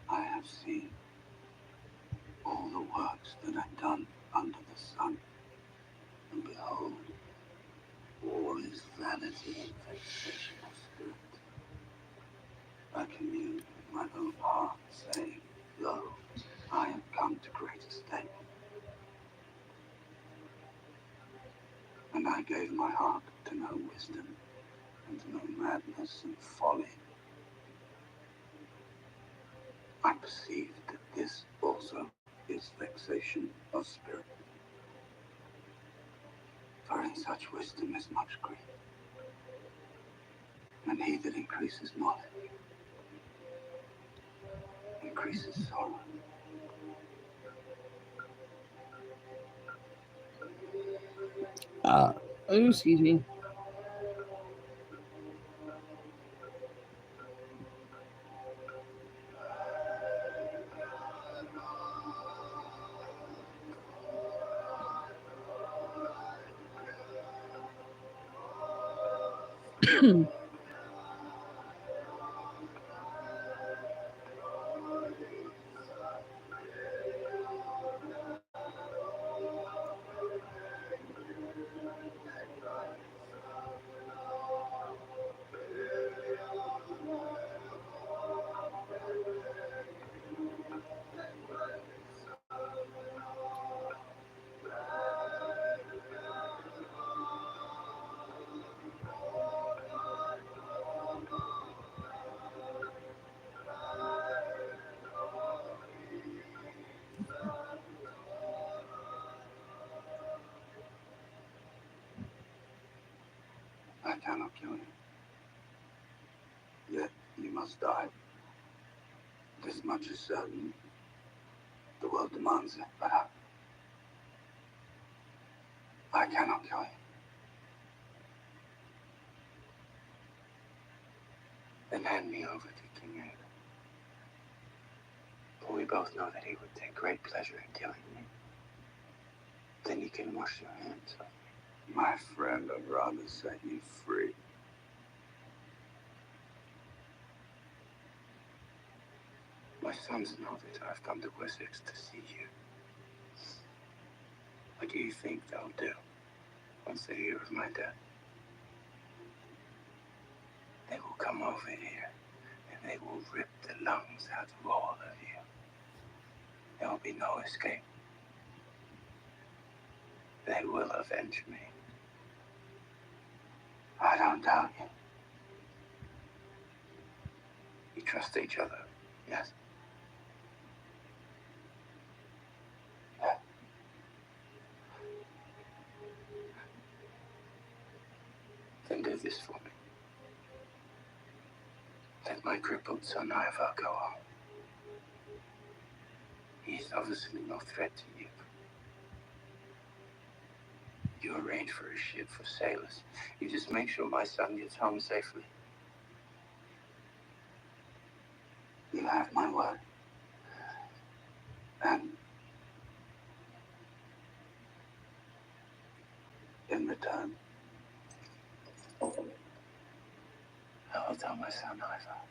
[SPEAKER 3] I have seen all the works that are done under the sun, and behold, all is vanity and vexation of spirit. I commune with my own heart, saying, Lo, I am come to great estate. And I gave my heart to know wisdom, and to know madness and folly. I perceived that this also is vexation of spirit. For in such wisdom is much grief. And he that increases knowledge increases sorrow.
[SPEAKER 4] Oh, excuse me.
[SPEAKER 3] I cannot kill you. Yet you must die. This much is certain. The world demands it, but I cannot kill you.
[SPEAKER 15] Then hand me over to King Ada. For we both know that he would take great pleasure in killing me. Then you can wash your hands of me.
[SPEAKER 3] My friend, I'd rather set you free.
[SPEAKER 15] My sons know that I've come to Wessex to see you. What do you think they'll do once they hear of my death? They will come over here and they will rip the lungs out of all of you. There will be no escape. They will avenge me.
[SPEAKER 3] I don't doubt you.
[SPEAKER 15] We trust each other, yes? Then do this for me. Let my crippled son Ivar go home. He's obviously no threat to you. You arrange for a ship for sailors. You just make sure my son gets home safely.
[SPEAKER 3] You have my word. And in return,
[SPEAKER 15] I will tell my son Ivar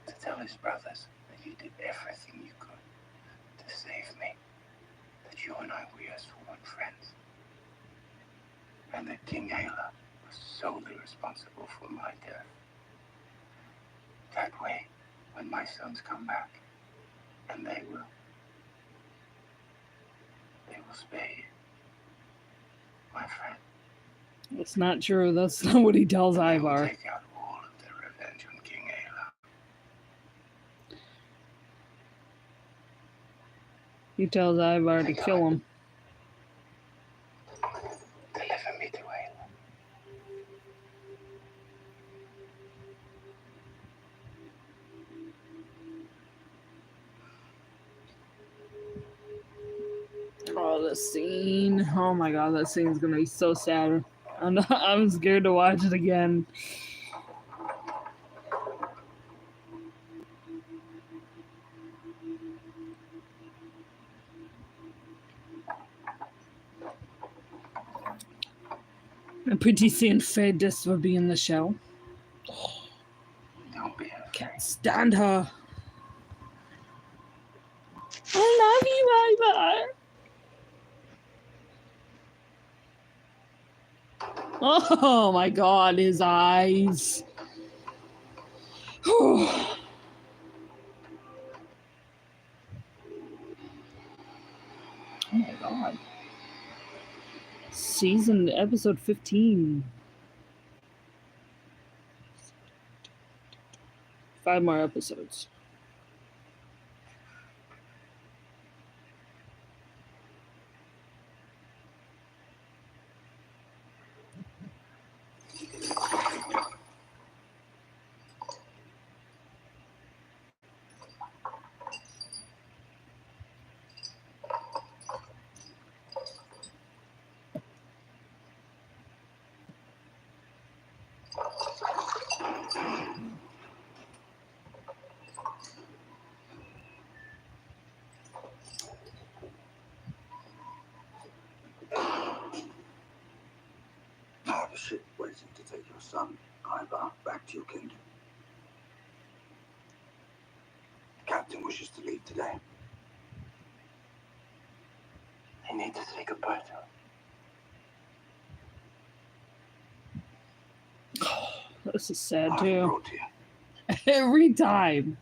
[SPEAKER 15] to tell his brothers that you did everything you could to save me. That you and I were your sworn friends. And that King Ayla was solely responsible for my death. That way, when my sons come back, and they will spare you, my friend.
[SPEAKER 4] That's not true. That's not what he tells
[SPEAKER 15] They will
[SPEAKER 4] Ivar.
[SPEAKER 15] take out all of their revenge on King Ayla.
[SPEAKER 4] He tells Ivar to kill him.
[SPEAKER 15] Deliver me to Ayla.
[SPEAKER 4] Oh, the scene. Oh my god, that scene's gonna be so sad. I'm scared to watch it again. I'm pretty soon Fadis will be in the show.
[SPEAKER 15] Don't be afraid.
[SPEAKER 4] Can't stand her. I love you, Ivar. Oh my god, his eyes. Oh my god. Episode 15. 5 more episodes.
[SPEAKER 3] son, Ivar, back to your kingdom. The captain wishes to leave today.
[SPEAKER 15] I need to say goodbye to him.
[SPEAKER 4] This is sad
[SPEAKER 3] I
[SPEAKER 4] too.
[SPEAKER 3] brought you.
[SPEAKER 4] Every time.